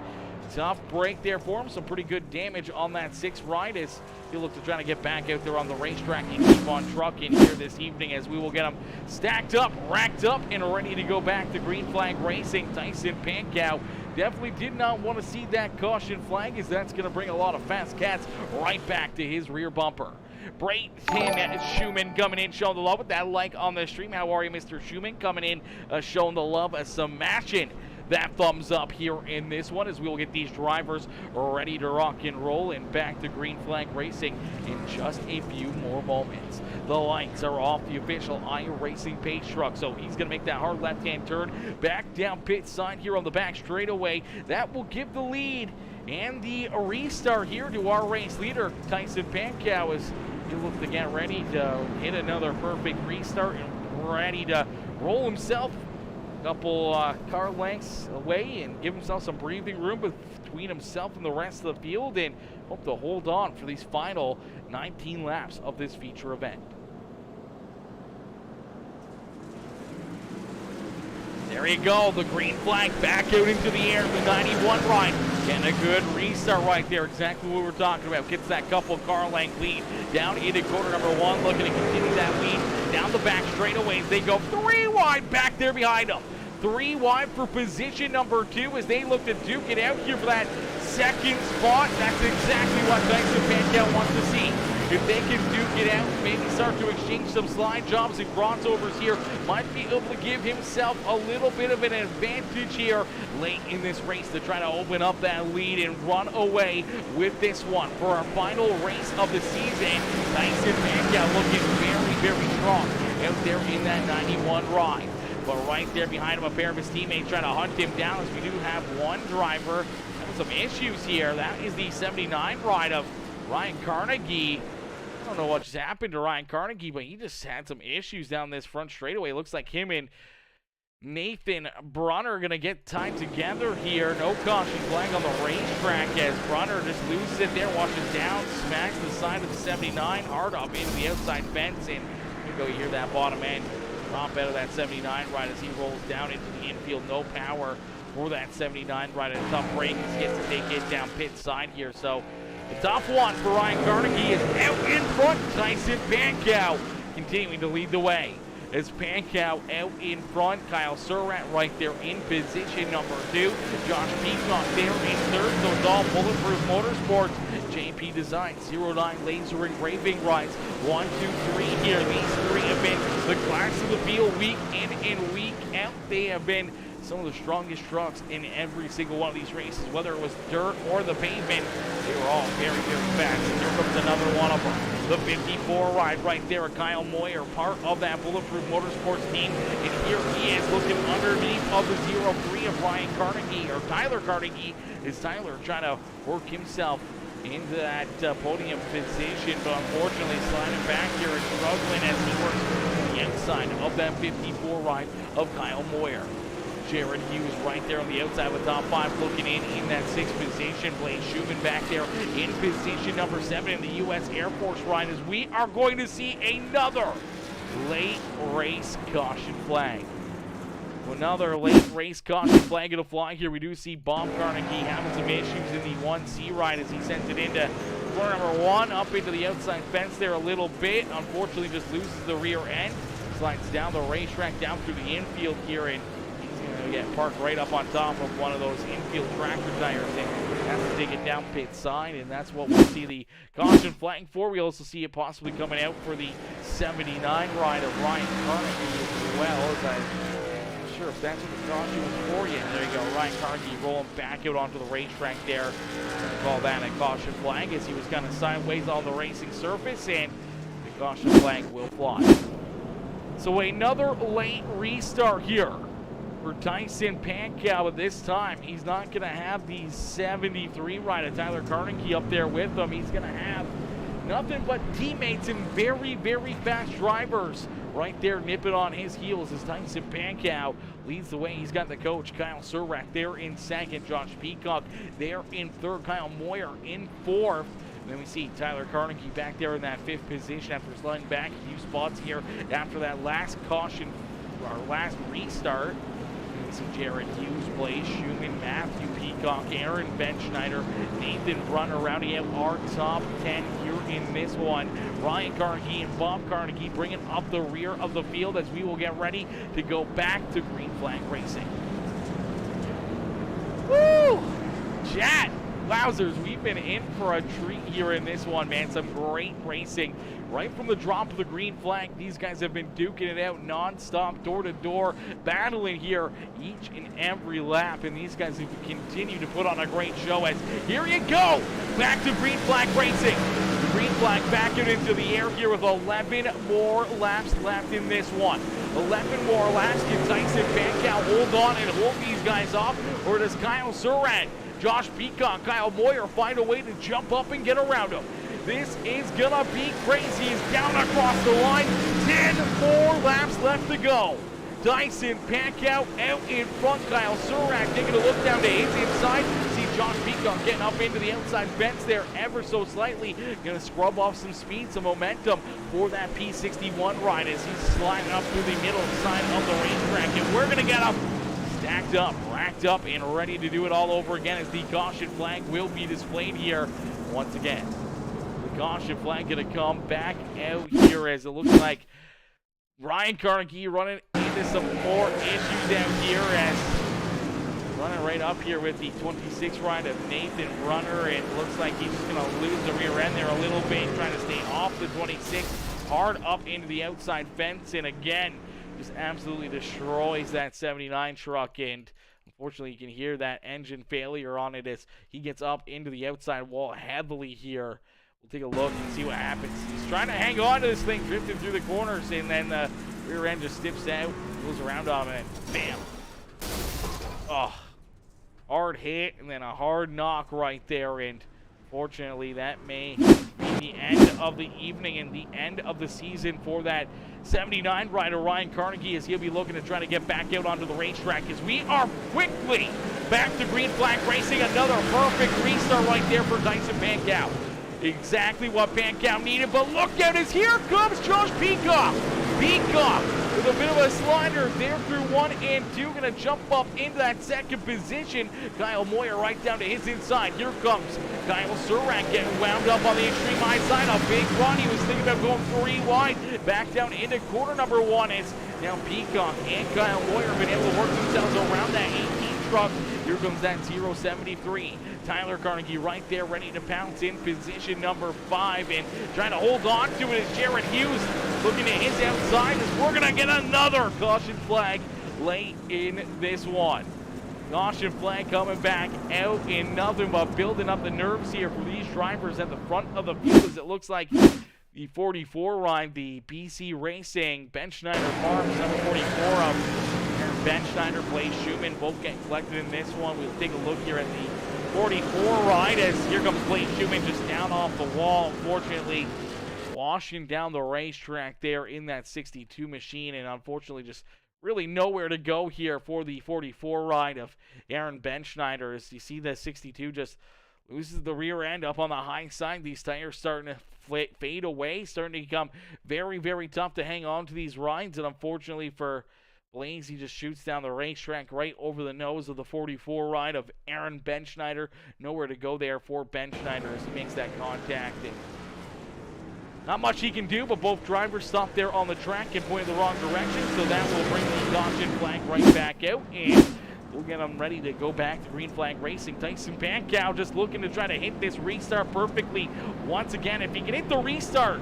tough break there for him. Some pretty good damage on that 6 ride as he looks to try to get back out there on the racetrack and keep on trucking here this evening, as we will get him stacked up, racked up, and ready to go back to green flag racing. Tyson Pankow definitely did not want to see that caution flag, as that's going to bring a lot of fast cats right back to his rear bumper. Brayton Schumann coming in, showing the love with that like on the stream. How are you, Mr. Schumann? Coming in, showing the love, smashing that thumbs up here in this one, as we will get these drivers ready to rock and roll and back to green flag racing in just a few more moments. The lights are off the official iRacing pace truck, so he's going to make that hard left-hand turn back down pit side here on the back straightaway. That will give the lead and the restart here to our race leader, Tyson Pankow, as he looks to get ready to hit another perfect restart and ready to roll himself couple car lengths away and give himself some breathing room between himself and the rest of the field, and hope to hold on for these final 19 laps of this feature event. There you go, the green flag back out into the air, the 91 ride, getting a good restart right there, exactly what we're talking about. Gets that couple car length lead down into corner number 1, looking to continue that lead down the back straightaways. They go 3 wide back there behind them. 3 wide for position number 2 as they look to duke it out here for that second spot. That's exactly what Tyson Pankow wants to see. If they can duke it out, maybe start to exchange some slide jobs and crossovers here, might be able to give himself a little bit of an advantage here late in this race to try to open up that lead and run away with this one for our final race of the season. Tyson Pankow looking very, very strong out there in that 91 ride. But right there behind him, a pair of his teammates trying to hunt him down, as we do have one driver having some issues here. That is the 79 ride of Ryan Carnegie. I don't know what just happened to Ryan Carnegie, but he just had some issues down this front straightaway. Looks like him and Nathan Brunner are going to get tied together here. No caution flag on the racetrack as Brunner just loses it there, washes down, smacks the side of the 79, hard up into the outside fence, and you go, you hear that bottom end drop out of that 79 ride as he rolls down into the infield. No power for that 79 ride, and a tough break. He gets to take it down pit side here, so the tough one for Ryan Carnegie is out in front. Tyson Pankow continuing to lead the way as Pankow out in front. Kyle Surratt right there in position number 2. Josh Peacock there in 3rd. So it's all Bulletproof Motorsports. JP Design 09 laser engraving rides. 1, 2, 3 here. These 3 have been the class of the field week in and week out. They have been some of the strongest trucks in every single one of these races, whether it was dirt or the pavement. They were all very, very fast. And here comes another one of them. The 54 ride right there, Kyle Moyer, part of that Bulletproof Motorsports team. And here he is looking underneath of the 03 of Ryan Carnegie, or Tyler Carnegie, is Tyler trying to work himself into that podium position, but unfortunately sliding back here and struggling as he works the outside of that 54 ride of Kyle Moyer. Jared Hughes right there on the outside of the top 5, looking in that 6th position. Blake Schumann back there in position number 7 in the U.S. Air Force ride, as we are going to see another late race caution flag. Another late race caution flag to fly here. We do see Bob Carnegie having some issues in the 1C ride as he sends it into corner number 1, up into the outside fence there a little bit. Unfortunately, just loses the rear end. Slides down the racetrack, down through the infield here, and get parked right up on top of one of those infield tractor tires and has to take it down pit side, and that's what we'll see the caution flag for. We also see it possibly coming out for the 79 ride of Ryan Carnegie as well. I'm not sure if that's what the caution was for you. There you go, Ryan Carnegie rolling back out onto the racetrack there. Call that a caution flag as he was kind of sideways on the racing surface, and the caution flag will fly. So another late restart here for Tyson Pankow, but this time he's not going to have the 73 ride of Tyler Carnegie up there with him. He's going to have nothing but teammates and very, very fast drivers right there nipping on his heels as Tyson Pankow leads the way. He's got the coach, Kyle Surak, there in second. Josh Peacock there in third. Kyle Moyer in fourth. And then we see Tyler Carnegie back there in that fifth position after sliding back a few spots here after that last caution, our last restart. And we see Jared Hughes, Blaze Schumann, Matthew Peacock, Aaron Benschneider, Nathan Brunner rounding out our top 10 here in this one. Ryan Carnegie and Bob Carnegie bringing up the rear of the field as we will get ready to go back to green flag racing. Woo! Chat! Wowzers, we've been in for a treat here in this one, man. Some great racing. Right from the drop of the green flag, these guys have been duking it out non-stop, door-to-door, battling here each and every lap. And these guys have continued to put on a great show as here you go, back to green flag racing. The green flag back out into the air here with 11 more laps left in this one. 11 more laps. Can Tyson Pankow hold on and hold these guys off? Or does Kyle Surak, Josh Peacock, Kyle Moyer find a way to jump up and get around him? This is gonna be crazy. He's down across the line. 10 more laps left to go. Tyson Pankow out in front. Kyle Surak taking a look down to his inside. See Josh Peacock getting up into the outside fence there ever so slightly. Gonna scrub off some speed, some momentum for that P61 ride as he's sliding up through the middle side of the racetrack. And we're gonna get him stacked up, racked up, and ready to do it all over again as the caution flag will be displayed here once again. The caution flag going to come back out here as it looks like Ryan Carnegie running into some more issues out here as running right up here with the 26 ride of Nathan Brunner. It looks like he's just going to lose the rear end there a little bit, trying to stay off the 26, hard up into the outside fence, and again, just absolutely destroys that 79 truck, and unfortunately you can hear that engine failure on it as he gets up into the outside wall heavily here. We'll take a look and see what happens. He's trying to hang on to this thing, drifting through the corners, and then the rear end just stiffs out, goes around on it, and bam. Oh, hard hit, and then a hard knock right there, and fortunately that may be the end of the evening and the end of the season for that 79 rider Ryan Carnegie, as he'll be looking to try to get back out onto the racetrack as we are quickly back to green flag racing. Another perfect restart right there for Tyson Pankow. Exactly what Pankow needed, but look out as here comes Josh Peacock. Peacock with a bit of a slider there through 1 and 2, gonna jump up into that second position. Kyle Moyer right down to his inside. Here comes Kyle Surak getting wound up on the extreme high side. A big run. He was thinking about going 3 wide. Back down into corner number 1 is now Peacock and Kyle Moyer have been able to work themselves around that 18 truck. Here comes that 073. Tyler Carnegie right there ready to pounce in position number 5 and trying to hold on to it is Jared Hughes looking at his outside as we're going to get another caution flag late in this one. Caution flag coming back out in nothing but building up the nerves here for these drivers at the front of the field as it looks like the 44 ride, the BC Racing Benschneider Farms number 44 of Benschneider, Blaze Schumann, both getting collected in this one. We'll take a look here at the 44 ride as here comes Blaze Schumann just down off the wall. Unfortunately, washing down the racetrack there in that 62 machine, and unfortunately just really nowhere to go here for the 44 ride of Aaron Benschneider. As you see the 62 just loses the rear end up on the high side. These tires starting to fade away, starting to become very, very tough to hang on to these rides, and unfortunately for Blaze, he just shoots down the racetrack right over the nose of the 44 ride of Aaron Benschneider. Nowhere to go there for Benschneider as he makes that contact. And not much he can do, but both drivers stop there on the track and point in the wrong direction, so that will bring the caution flag right back out, and we'll get them ready to go back to green flag racing. Tyson Pankow just looking to try to hit this restart perfectly once again. If he can hit the restart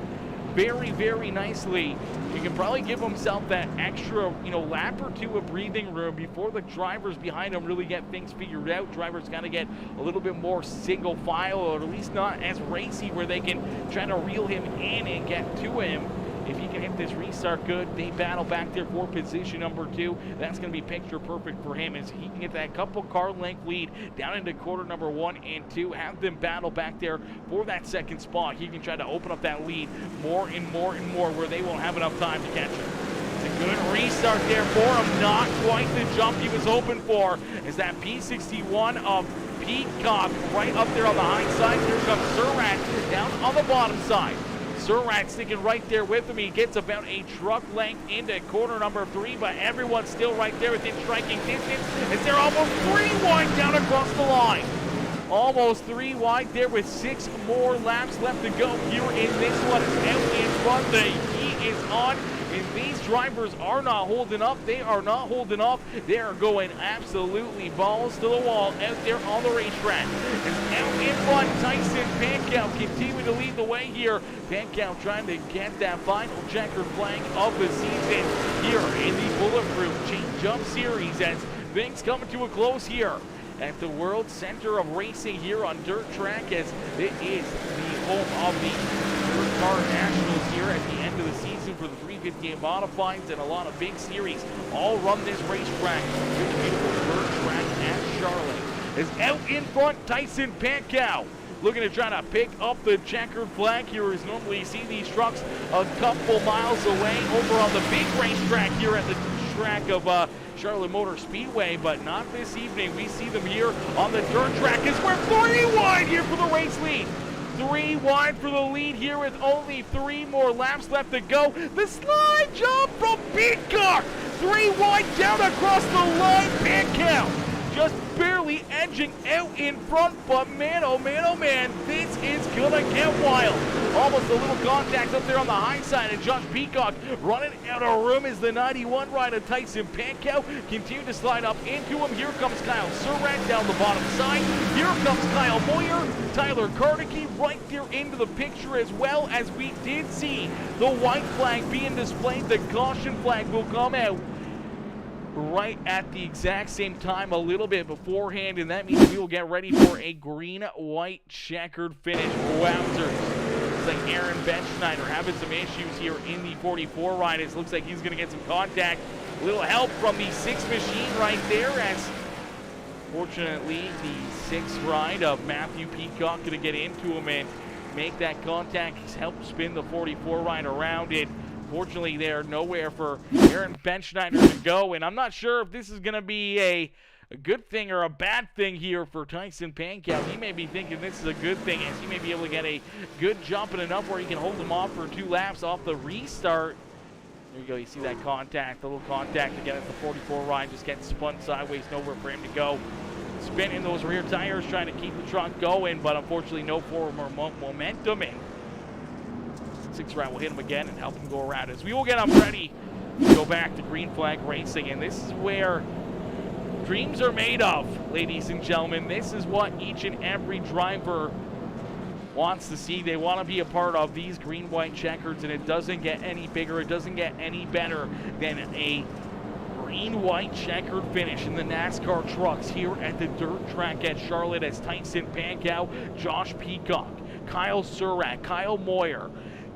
very, very nicely, he can probably give himself that extra, lap or two of breathing room before the drivers behind him really get things figured out. Drivers got to get a little bit more single file, or at least not as racy, where they can try to reel him in and get to him. If he can hit this restart good. They battle back there for position number 2. That's going to be picture perfect for him as he can get that couple car length lead down into quarter number 1 and 2. Have them battle back there for that second spot. He can try to open up that lead more and more and more where they won't have enough time to catch him. It's a good restart there for him. Not quite the jump he was hoping for as that P61 of Peacock right up there on the high side. Here comes Surratt down on the bottom side. Surratt sticking right there with him. He gets about a truck length into corner number 3, but everyone's still right there within striking distance as they're almost 3 wide down across the line. Almost 3 wide there with 6 more laps left to go here in this one. It's out in front. The heat is on. And these drivers are not holding up. They are not holding up. They are going absolutely balls to the wall out there on the racetrack. And out in front, Tyson Pankow continuing to lead the way here. Pankow trying to get that final checkered flag of the season here in the Bulletproof Change-Up Series as things coming to a close here at the World Center of Racing here on dirt track, as it is the home of the Dirt Car Nationals here at the end of the season for the 358 Modifieds, and a lot of big series all run this racetrack. Here's the beautiful dirt track at Charlotte. Is out in front, Tyson Pankow looking to try to pick up the checkered flag here, as normally you see these trucks a couple miles away over on the big racetrack here at the track of Charlotte Motor Speedway, but not this evening. We see them here on the dirt track as we're 3 wide here for the race lead. 3 wide for the lead here with only 3 more laps left to go. The slide jump from Peacock. 3 wide down across the line. Pankow just barely edging out in front, but man, oh man, oh man, this is gonna get wild. Almost a little contact up there on the high side, and Josh Peacock running out of room as the 91 rider Tyson Pankow continue to slide up into him. Here comes Kyle Surratt down the bottom side. Here comes Kyle Moyer, Tyler Carnegie right there into the picture, as well as we did see the white flag being displayed. The caution flag will come out right at the exact same time, a little bit beforehand, and that means we will get ready for a green-white checkered finish. Wowzers. Looks like Aaron Benschneider having some issues here in the 44 ride. It looks like he's going to get some contact. A little help from the 6 machine right there, as fortunately the 6 ride of Matthew Peacock going to get into him and make that contact. He's helped spin the 44 ride around it. Fortunately, they're nowhere for Aaron Benschneider to go, and I'm not sure if this is going to be a good thing or a bad thing here for Tyson Pankow. He may be thinking this is a good thing, as he may be able to get a good jump and enough where he can hold him off for 2 laps off the restart. There you go. You see that contact, a little contact again at the 44 ride, just getting spun sideways, nowhere for him to go. Spinning those rear tires, trying to keep the truck going, but unfortunately no forward momentum. And 6 round will hit him again and help him go around as we will get him ready to go back to green flag racing. And this is where dreams are made of, ladies and gentlemen. This is what each and every driver wants to see. They want to be a part of these green-white checkers, and it doesn't get any bigger, it doesn't get any better than a green-white checkered finish in the NASCAR trucks here at the dirt track at Charlotte, as Tyson Pankow, Josh Peacock, Kyle Surratt, Kyle Moyer,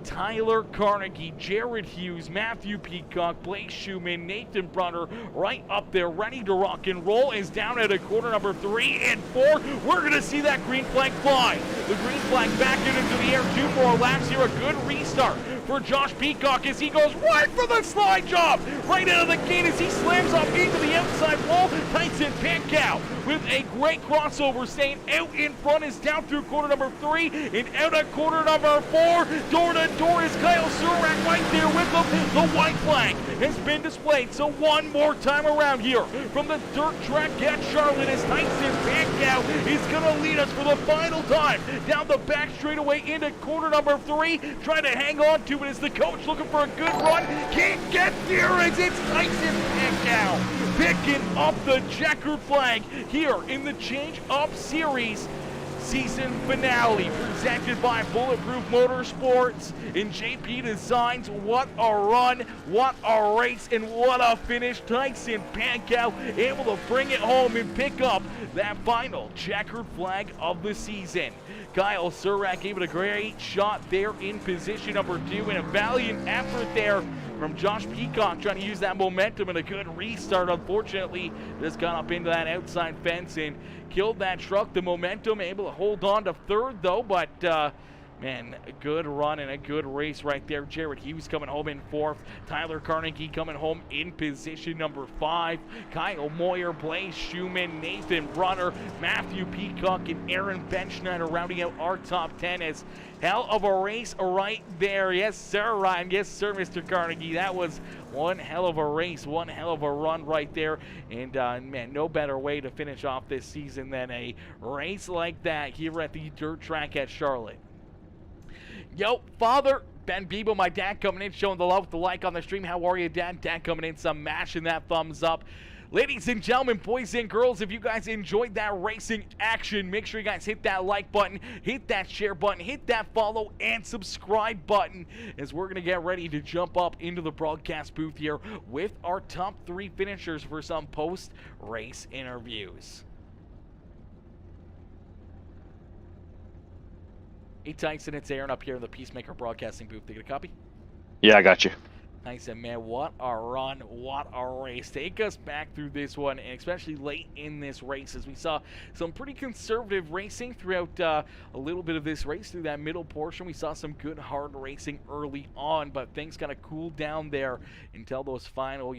Tyler Carnegie, Jared Hughes, Matthew Peacock, Blake Schumann, Nathan Brunner right up there ready to rock and roll, is down at a corner number 3 and 4. We're going to see that green flag fly. The green flag back into the air. 2 more laps here. A good restart for Josh Peacock as he goes right for the slide job. Right out of the gate as he slams up into the outside wall. Tyson Pankow with a great crossover, staying out in front, is down through corner number 3 and out at corner number 4. Door to door is Kyle Surratt right there with him. The white flag has been displayed. So one more time around here from the dirt track at Charlotte, as Tyson Pankow is going to lead us for the final time down the back straightaway into corner number 3. Trying to hang on to it as the coach looking for a good run. Can't get there as it's Tyson Pankow picking up the checkered flag here in the change-up series. season finale presented by Bulletproof Motorsports and JP Designs. What a run, what a race, and what a finish. Tyson Pankow able to bring it home and pick up that final checkered flag of the season. Kyle Surratt gave it a great shot there in position number 2, and a valiant effort there from Josh Peacock trying to use that momentum and a good restart. Unfortunately, just got up into that outside fence and killed that truck. The momentum able to hold on to third though, but man, a good run and a good race right there. Jared Hughes coming home in 4th. Tyler Carnegie coming home in position number 5. Kyle Moyer, Blaze Schumann, Nathan Brunner, Matthew Peacock, and Aaron Benschneider rounding out our top 10 as hell of a race right there. Yes, sir, Ryan. Yes, sir, Mr. Carnegie. That was one hell of a race, one hell of a run right there. And, man, no better way to finish off this season than a race like that here at the dirt track at Charlotte. Yo, Father, Ben Bebo, my dad coming in, showing the love with the like on the stream. How are you, Dad? Dad coming in, some mashing that thumbs up. Ladies and gentlemen, boys and girls, if you guys enjoyed that racing action, make sure you guys hit that like button, hit that share button, hit that follow and subscribe button, as we're going to get ready to jump up into the broadcast booth here with our top 3 finishers for some post-race interviews. Hey Tyson, it's Aaron up here in the PeaceMaker Broadcasting booth. They get a copy? Yeah, I got you. Nice, and man, what a run, what a race. Take us back through this one, and especially late in this race, as we saw some pretty conservative racing throughout a little bit of this race. Through that middle portion, we saw some good hard racing early on, but things kind of cooled down there until those final,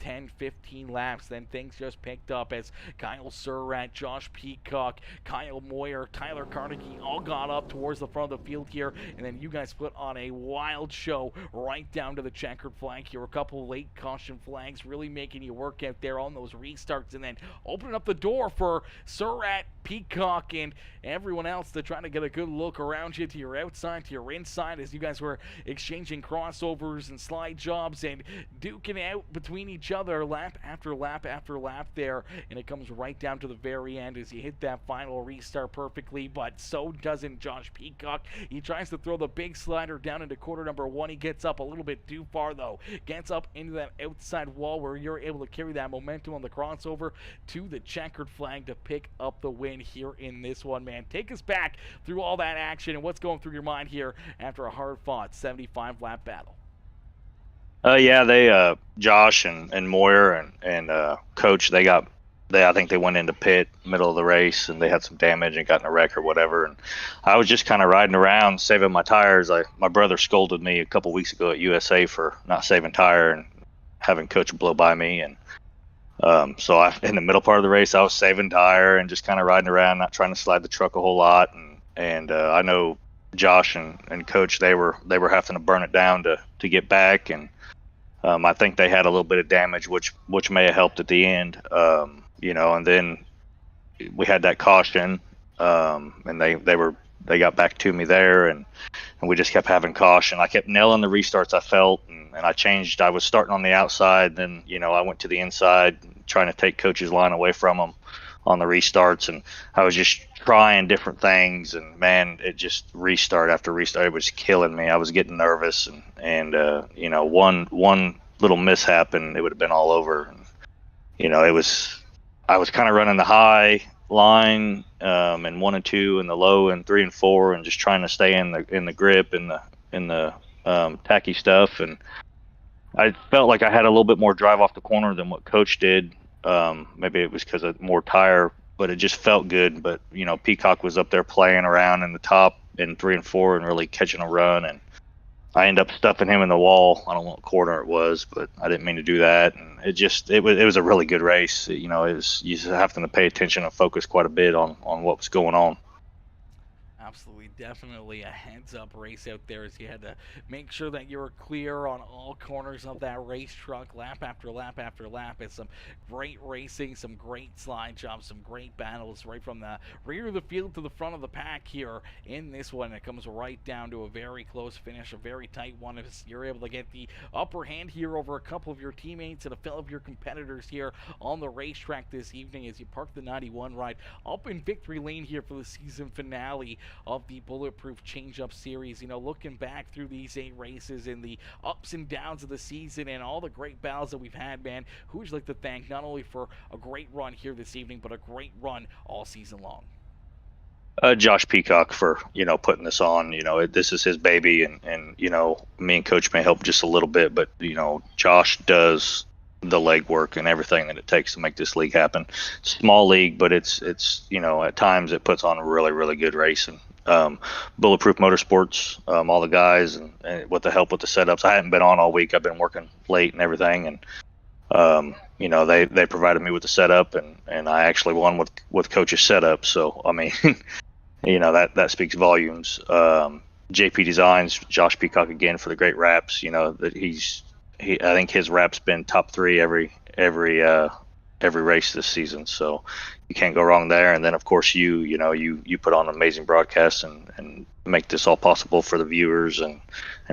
10, 15 laps. Then things just picked up as Kyle Surratt, Josh Peacock, Kyle Moyer, Tyler Carnegie all got up towards the front of the field here, and then you guys put on a wild show right down to the checkered flag here. A couple late caution flags really making you work out there on those restarts, and then opening up the door for Surratt, Peacock, and everyone else to try to get a good look around you, to your outside, to your inside, as you guys were exchanging crossovers and slide jobs and duking out between each other lap after lap after lap there. And it comes right down to the very end as you hit that final restart perfectly, but so doesn't Josh Peacock. He tries to throw the big slider down into quarter number 1. He gets up a little bit too far though, gets up into that outside wall where you're able to carry that momentum on the crossover to the checkered flag to pick up the win here in this one, man. Take us back through all that action and what's going through your mind here after a hard-fought 75-lap battle. Yeah, they Josh and Moyer and Coach, I think they went into pit middle of the race and they had some damage and got in a wreck or whatever. And I was just kind of riding around saving my tires. My brother scolded me a couple weeks ago at USA for not saving tire and having Coach blow by me. And so in the middle part of the race, I was saving tire and just kind of riding around, not trying to slide the truck a whole lot. And I know Josh and Coach, they were having to burn it down to get back. And I think they had a little bit of damage, which may have helped at the end. And then we had that caution, and they got back to me there, and we just kept having caution. I kept nailing the restarts, I felt, and I changed. I was starting on the outside, then I went to the inside, trying to take Coach's line away from him on the restarts, and I was just trying different things, and man, it just restart after restart, it was killing me. I was getting nervous, and one little mishap and it would have been all over. And, I was kind of running the high line and 1 and 2 and the low and 3 and 4 and just trying to stay in the grip and the tacky stuff. And I felt like I had a little bit more drive off the corner than what Coach did. Maybe it was because of more tire, but it just felt good. But Peacock was up there playing around in the top in 3 and 4 and really catching a run, and I ended up stuffing him in the wall. I don't know what corner it was, but I didn't mean to do that. And it was a really good race. You just have to pay attention and focus quite a bit on what was going on. Absolutely, definitely a heads-up race out there as you had to make sure that you were clear on all corners of that race truck, lap after lap after lap. It's some great racing, some great slide jumps, some great battles right from the rear of the field to the front of the pack here in this one. It comes right down to a very close finish, a very tight one. If you're able to get the upper hand here over a couple of your teammates and a fellow of your competitors here on the racetrack this evening as you park the 91 ride up in victory lane here for the season finale of the Bulletproof Change-Up Series. You know, looking back through these 8 races and the ups and downs of the season and all the great battles that we've had, man, who would you like to thank not only for a great run here this evening, but a great run all season long? Josh Peacock for, putting this on. This is his baby, and me and Coach may help just a little bit, but, Josh does the legwork and everything that it takes to make this league happen. Small league, but it's at times it puts on really, really good racing. Bulletproof Motorsports, all the guys, and with the help with the setups. I hadn't been on all week. I've been working late and everything, and they provided me with the setup, and I actually won with Coach's setup. So I mean, that speaks volumes. JP Designs, Josh Peacock again for the great wraps. That I think his wrap's been top 3 every race this season, so you can't go wrong there. And then of course you put on amazing broadcasts and make this all possible for the viewers, and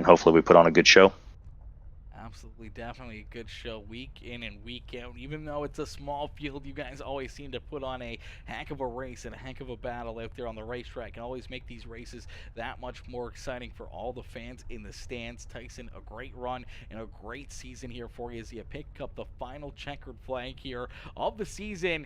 hopefully we put on a good show. Absolutely, definitely a good show week in and week out. Even though it's a small field, you guys always seem to put on a heck of a race and a heck of a battle out there on the racetrack, and always make these races that much more exciting for all the fans in the stands. Tyson, a great run and a great season here for you as you pick up the final checkered flag here of the season.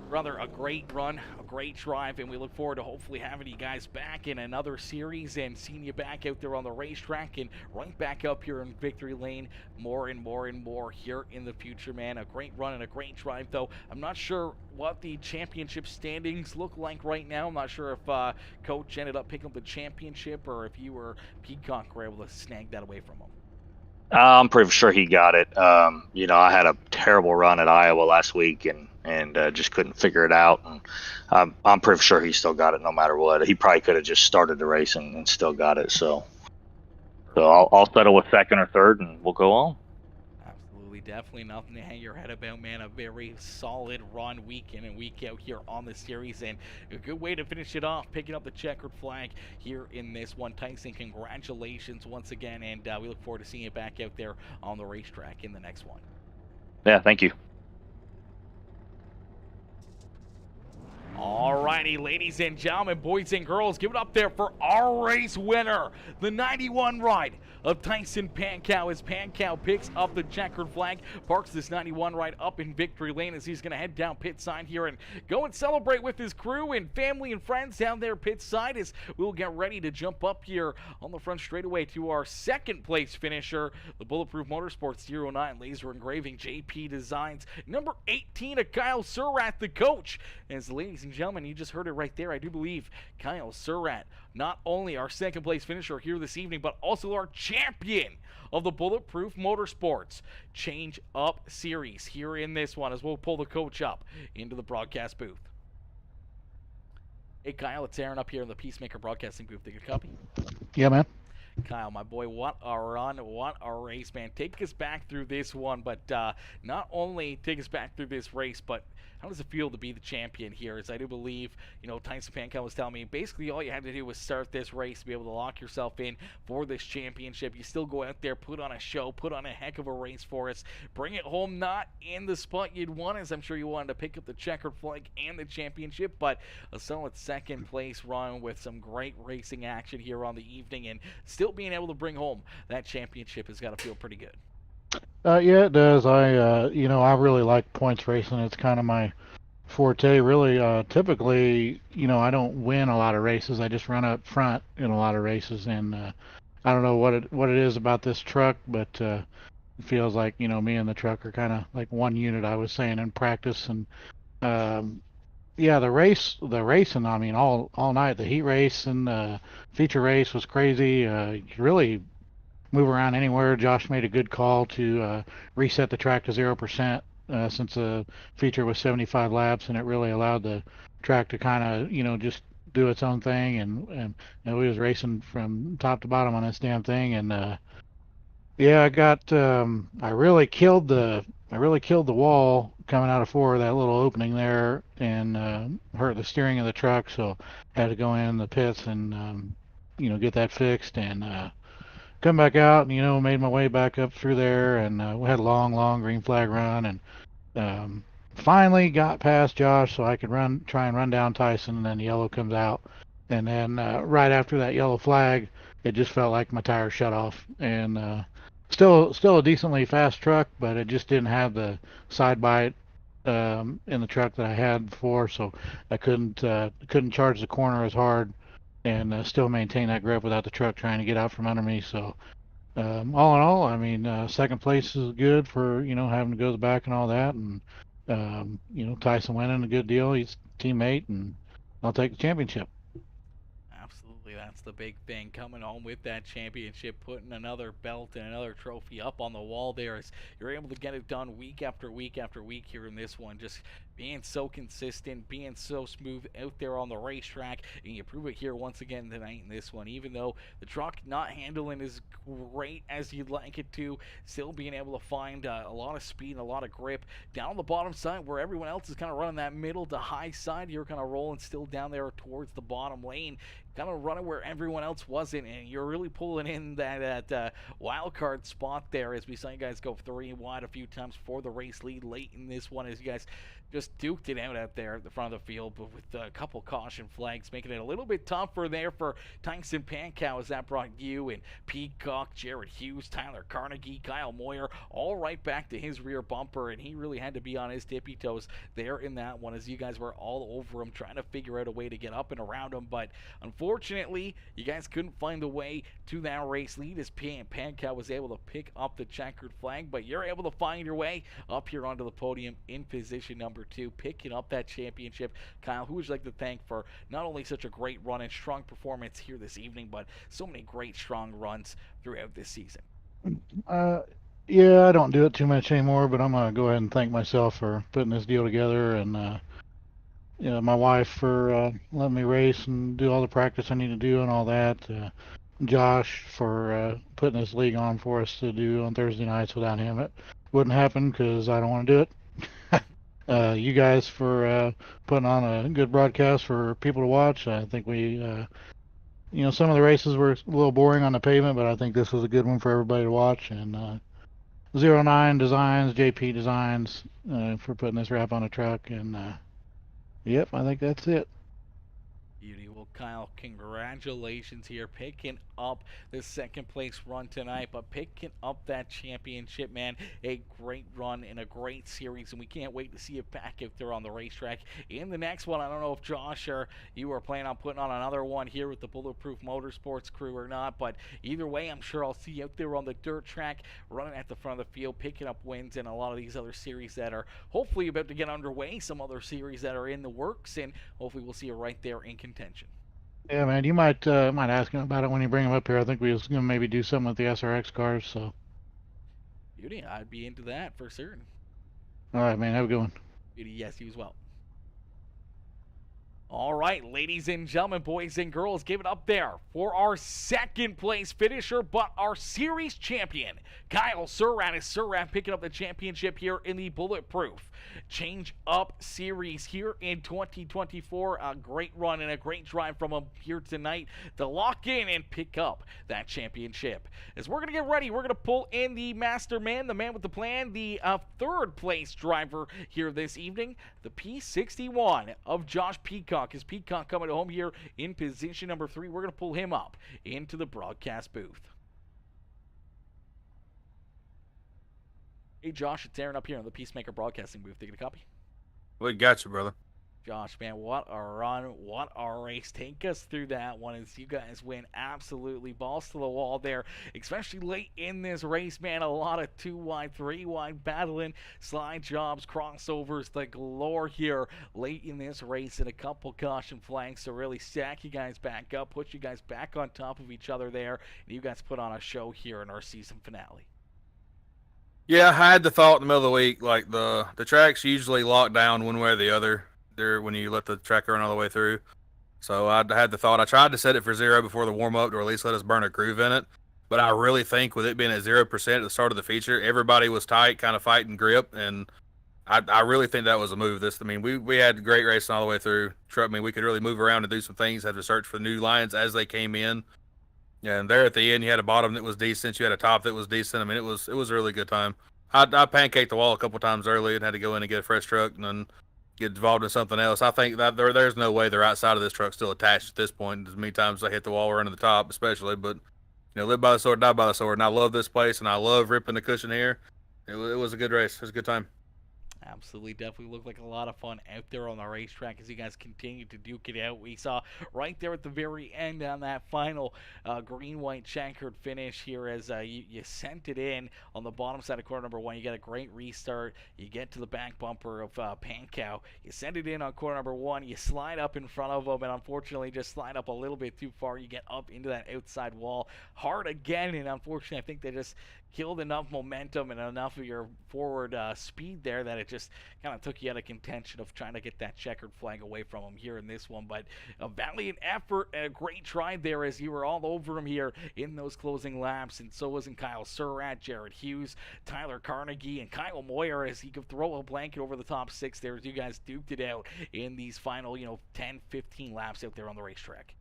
Rather a great run, a great drive, and we look forward to hopefully having you guys back in another series and seeing you back out there on the racetrack and right back up here in victory lane more and more and more here in the future, man. A great run and a great drive, though. I'm not sure what the championship standings look like right now. I'm not sure if Coach ended up picking up the championship or if you or Peacock were able to snag that away from him. I'm pretty sure he got it. I had a terrible run at Iowa last week and just couldn't figure it out. And I'm pretty sure he still got it no matter what. He probably could have just started the race and still got it. So I'll settle with second or third, and we'll go on. Absolutely, definitely nothing to hang your head about, man. A very solid run week in and week out here on the series, and a good way to finish it off, picking up the checkered flag here in this one. Tyson, congratulations once again, and we look forward to seeing you back out there on the racetrack in the next one. Yeah, thank you. Alrighty, ladies and gentlemen, boys and girls, give it up there for our race winner, the 91 ride of Tyson Pankow, as Pankow picks up the checkered flag, parks this 91 ride up in victory lane as he's going to head down pit side here and go and celebrate with his crew and family and friends down there pit side as we'll get ready to jump up here on the front straightaway to our second place finisher, the Bulletproof Motorsports 09 laser engraving JP Designs, number 18 of Kyle Surratt, the coach. As ladies and gentlemen, you just heard it right there. I do believe Kyle Surratt, not only our second place finisher here this evening, but also our champion of the Bulletproof Motorsports Change Up Series here in this one, as we'll pull the coach up into the broadcast booth. Hey Kyle, it's Aaron up here in the PeaceMaker broadcasting booth. Take a copy. Yeah, man. Kyle, my boy, what a run, what a race, man. Take us back through this one, but not only take us back through this race, but how does it feel to be the champion here? As I do believe, Tyson Pankow was telling me, basically all you had to do was start this race to be able to lock yourself in for this championship. You still go out there, put on a show, put on a heck of a race for us, bring it home, not in the spot you'd want, as I'm sure you wanted to pick up the checkered flag and the championship, but a solid second place run with some great racing action here on the evening, and still being able to bring home that championship has got to feel pretty good. Yeah, it does. I really like points racing. It's kind of my forte, really. Typically, I don't win a lot of races. I just run up front in a lot of races, and I don't know what it is about this truck, but it feels like me and the truck are kind of like one unit. I was saying in practice, and yeah, the racing. I mean, all night, the heat race and the feature race was crazy. You really move around anywhere. Josh made a good call to reset the track to 0% since the feature was 75 laps, and it really allowed the track to kind of just do its own thing, and we was racing from top to bottom on this damn thing, and yeah, I really killed the wall coming out of four, that little opening there, and hurt the steering of the truck, so had to go in the pits and get that fixed, and come back out, and made my way back up through there, and we had a long green flag run, and finally got past Josh so I could try and run down Tyson, and then yellow comes out, and then right after that yellow flag, it just felt like my tire shut off, and still a decently fast truck, but it just didn't have the side bite in the truck that I had before, so I couldn't charge the corner as hard and still maintain that grip without the truck trying to get out from under me. So all in all, I mean, second place is good for having to go to the back and all that, and Tyson winning a good deal. He's a teammate, and I'll take the championship. Absolutely, that's the big thing, coming home with that championship, putting another belt and another trophy up on the wall there, as you're able to get it done week after week after week here in this one, just being so consistent, being so smooth out there on the racetrack, and you prove it here once again tonight in this one. Even though the truck not handling as great as you'd like it to, still being able to find a lot of speed and a lot of grip down on the bottom side, where everyone else is kind of running that middle to high side. You're kind of rolling still down there towards the bottom lane, kind of running where everyone else wasn't, and you're really pulling in that wild card spot there, as we saw you guys go 3 wide a few times for the race lead late in this one, as you guys just duked it out there at the front of the field, but with a couple caution flags, making it a little bit tougher there for Tyson Pankow, as that brought you and Peacock, Jared Hughes, Tyler Carnegie, Kyle Moyer, all right back to his rear bumper, and he really had to be on his tippy toes there in that one, as you guys were all over him, trying to figure out a way to get up and around him, but unfortunately, you guys couldn't find a way to that race lead, as Pankow was able to pick up the checkered flag, but you're able to find your way up here onto the podium in position number 2, picking up that championship. Kyle, who would you like to thank for not only such a great run and strong performance here this evening, but so many great strong runs throughout this season? Yeah, I don't do it too much anymore, but I'm gonna go ahead and thank myself for putting this deal together, and my wife for letting me race and do all the practice I need to do and all that. Josh for putting this league on for us to do on Thursday nights. Without him, it wouldn't happen because I don't want to do it. You guys for putting on a good broadcast for people to watch. I think we, some of the races were a little boring on the pavement, but I think this was a good one for everybody to watch. And 09 Designs, JP Designs, for putting this wrap on a truck. And yep, I think that's it. Beauty. Well, Kyle, congratulations here, picking up the second place run tonight, but picking up that championship, man. A great run in a great series, and we can't wait to see you back out there on the racetrack in the next one. I don't know if Josh or you are planning on putting on another one here with the Bulletproof Motorsports crew or not, but either way, I'm sure I'll see you out there on the dirt track, running at the front of the field, picking up wins in a lot of these other series that are hopefully about to get underway, some other series that are in the works, and hopefully we'll see you right there in contention. Yeah, man, you might ask him about it when you bring him up here. I think we was gonna maybe do something with the SRX cars. So. Beauty, I'd be into that for certain. All right, man. Have a good one. Beauty, yes, you as well. All right, ladies and gentlemen, boys and girls, give it up there for our second place finisher, but our series champion, Kyle Surratt. Is Surratt picking up the championship here in the Bulletproof Change Up Series here in 2024. A great run and a great drive from him here tonight to lock in and pick up that championship. As we're going to get ready, we're going to pull in the master man, the man with the plan, the third place driver here this evening, the P61 of Josh Peacock. Is Peacock coming home here in position number 3? We're going to pull him up into the broadcast booth. Hey, Josh, it's Aaron up here in the PeaceMaker Broadcasting booth. Taking a copy? We got you, brother. Josh, man, what a run, what a race. Take us through that one as you guys win absolutely balls to the wall there, especially late in this race, man. A lot of 2 wide, 3 wide battling, slide jobs, crossovers, the galore here late in this race, and a couple caution flags to really stack you guys back up, put you guys back on top of each other there, and you guys put on a show here in our season finale. Yeah, I had the thought in the middle of the week, like the track's usually locked down one way or the other there when you let the track run all the way through. So I had the thought. I tried to set it for 0 before the warm up to at least let us burn a groove in it. But I really think with it being at 0% at the start of the feature, everybody was tight, kind of fighting grip, and I really think that was a move. We had great racing all the way through. We could really move around and do some things. Had to search for new lines as they came in. And there at the end, you had a bottom that was decent. You had a top that was decent. I mean, it was a really good time. I pancaked the wall a couple times early and had to go in and get a fresh truck and then get involved in something else. I think that there's no way they're outside of this truck still attached at this point. As many times I hit the wall or into the top, especially. But live by the sword, die by the sword. And I love this place, and I love ripping the cushion here. It was a good race. It was a good time. Absolutely, definitely looked like a lot of fun out there on the racetrack as you guys continued to duke it out. We saw right there at the very end on that final green-white checkered finish here as you sent it in on the bottom side of corner number 1. You get a great restart. You get to the back bumper of Pankow. You send it in on corner number 1. You slide up in front of them, and unfortunately just slide up a little bit too far. You get up into that outside wall hard again, and unfortunately I think they just killed enough momentum and enough of your forward speed there that it just kind of took you out of contention of trying to get that checkered flag away from him here in this one. But a valiant effort and a great try there as you were all over him here in those closing laps, and so wasn't Kyle Surratt, Jared Hughes, Tyler Carnegie, and Kyle Moyer as he could throw a blanket over the top 6 there as you guys duked it out in these final 10, 15 laps out there on the racetrack.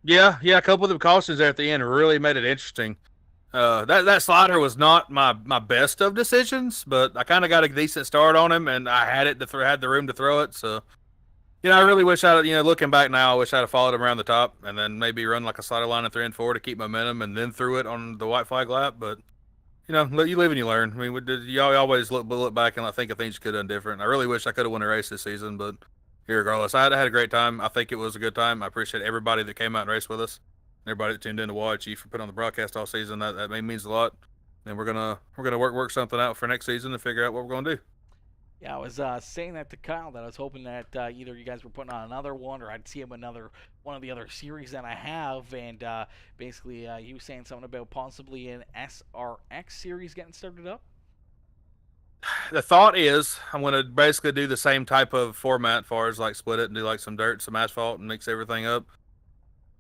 Yeah, a couple of the cautions there at the end really made it interesting. That slider was not my best of decisions, but I kind of got a decent start on him, and I had the room to throw it. So, I really wish looking back now, I wish I'd have followed him around the top and then maybe run like a slider line in 3 and 4 to keep momentum, and then threw it on the white flag lap. But you live and you learn. I mean, you always look back and I think of things you could have done different. I really wish I could have won a race this season, but regardless, I had a great time. I think it was a good time. I appreciate everybody that came out and raced with us. Everybody that tuned in to watch, you for putting on the broadcast all season, that means a lot. And we're gonna work something out for next season to figure out what we're gonna do. Yeah, I was saying that to Kyle, that I was hoping that either you guys were putting on another one or I'd see him one of the other series that I have. And basically, he was saying something about possibly an SRX series getting started up. The thought is I'm going to basically do the same type of format as far as like split it and do like some dirt, some asphalt, and mix everything up.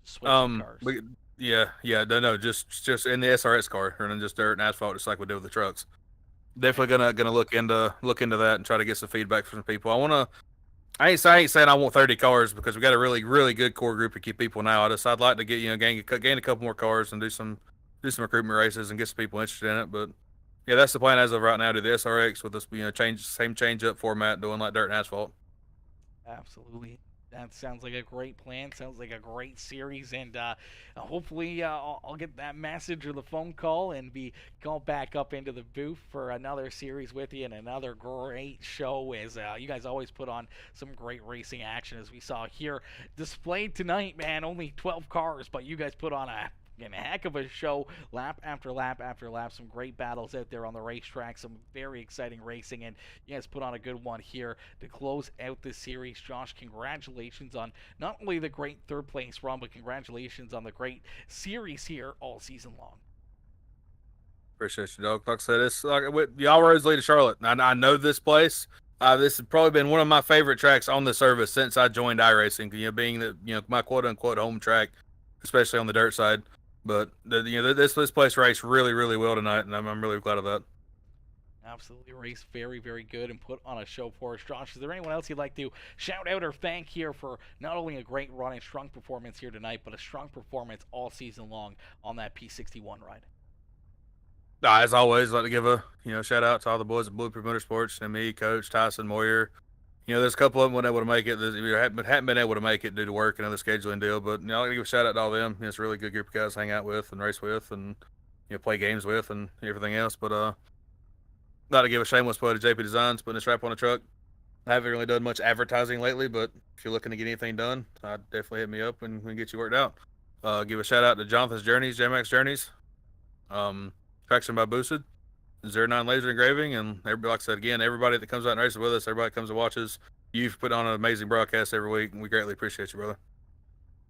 Switching cars. No, just in the SRX car, and then just dirt and asphalt, just like we did with the trucks. Definitely gonna look into that and try to get some feedback from people. I ain't saying I want 30 cars because we got a really really good core group of key people now. I'd like to get gain a couple more cars and do some recruitment races and get some people interested in it. But yeah, that's the plan as of right now. Do the SRX with this change up format, doing like dirt and asphalt. Absolutely. That sounds like a great plan. Sounds like a great series, and hopefully I'll get that message or the phone call and be called back up into the booth for another series with you and another great show. As you guys always put on some great racing action, as we saw here displayed tonight. Man, only 12 cars, but you guys put on a heck of a show, lap after lap after lap. Some great battles out there on the racetrack, some very exciting racing, and you guys put on a good one here to close out this series. Josh, congratulations on not only the great third place run, but congratulations on the great series here all season long. Appreciate you, dog. Like I said, it's like y'all roads lead to Charlotte. I know this place. This has probably been one of my favorite tracks on the service since I joined iRacing. Being that my quote unquote home track, especially on the dirt side. But this place raced really, really well tonight, and I'm really glad of that. Absolutely raced very, very good and put on a show for us. Josh, is there anyone else you'd like to shout out or thank here for not only a great run and strong performance here tonight, but a strong performance all season long on that P61 ride? As always, I'd like to give a shout out to all the boys at Bulletproof Motorsports and me, Coach Tyson Moyer. There's a couple of them weren't able to make it. Haven't been able to make it due to work and other scheduling deal. But I'd like to give a shout out to all of them. It's a really good group of guys to hang out with and race with, and play games with and everything else. But I'd like to give a shameless plug to JP Designs, putting this wrap on the truck. I haven't really done much advertising lately, but if you're looking to get anything done, I'd definitely hit me up and we can get you worked out. Give a shout out to Jonathan's Journeys, JMax Journeys, Traction by Boosted, 09 Laser Engraving, and everybody, like I said again, everybody that comes out and races with us, everybody that comes and watches. You've put on an amazing broadcast every week, and we greatly appreciate you, brother.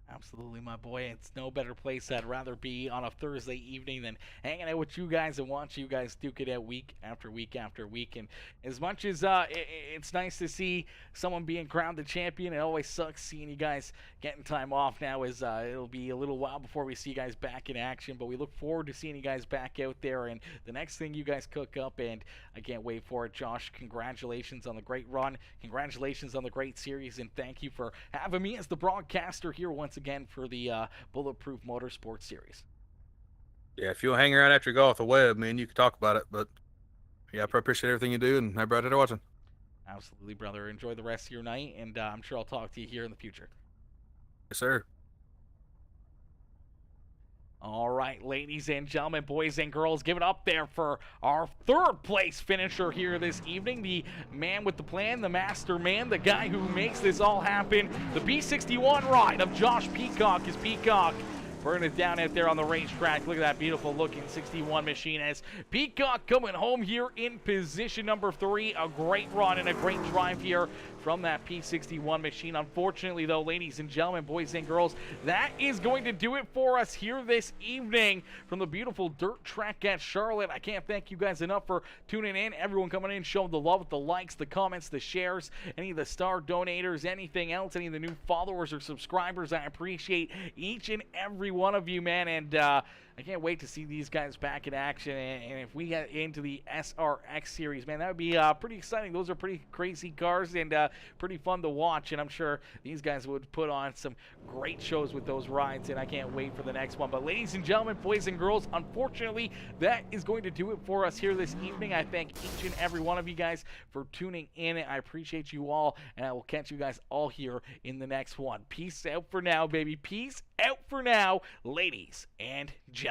Absolutely, my boy. It's no better place I'd rather be on a Thursday evening than hanging out with you guys and watch you guys duke it out week after week after week. And as much as it's nice to see someone being crowned the champion, it always sucks seeing you guys getting time off now, as it'll be a little while before we see you guys back in action. But we look forward to seeing you guys back out there and the next thing you guys cook up. And I can't wait for it. Josh, congratulations on the great run. Congratulations on the great series. And thank you for having me as the broadcaster here once again for the Bulletproof Motorsports Series. Yeah, if you'll hang around after you go off the web, man, you can talk about it. But yeah, I appreciate everything you do, and everybody out there watching. Absolutely, brother. Enjoy the rest of your night, and I'm sure I'll talk to you here in the future. Yes, sir. All right, ladies and gentlemen, boys and girls, give it up there for our third place finisher here this evening. The man with the plan, the master man, the guy who makes this all happen. The B61 ride of Josh Peacock is Peacock. Burning it down out there on the racetrack. Look at that beautiful looking 61 machine as Peacock coming home here in position number 3. A great run and a great drive here from that P61 machine. Unfortunately, though, ladies and gentlemen, boys and girls, that is going to do it for us here this evening from the beautiful dirt track at Charlotte. I can't thank you guys enough for tuning in. Everyone coming in, showing the love with the likes, the comments, the shares, any of the star donators, anything else, any of the new followers or subscribers. I appreciate each and every one of you, man, and I can't wait to see these guys back in action. And if we get into the SRX series, man, that would be pretty exciting. Those are pretty crazy cars and pretty fun to watch, and I'm sure these guys would put on some great shows with those rides, and I can't wait for the next one. But ladies and gentlemen, boys and girls, unfortunately, that is going to do it for us here this evening. I thank each and every one of you guys for tuning in. I appreciate you all, and I will catch you guys all here in the next one. Peace out for now, baby. Peace out for now, ladies and gentlemen.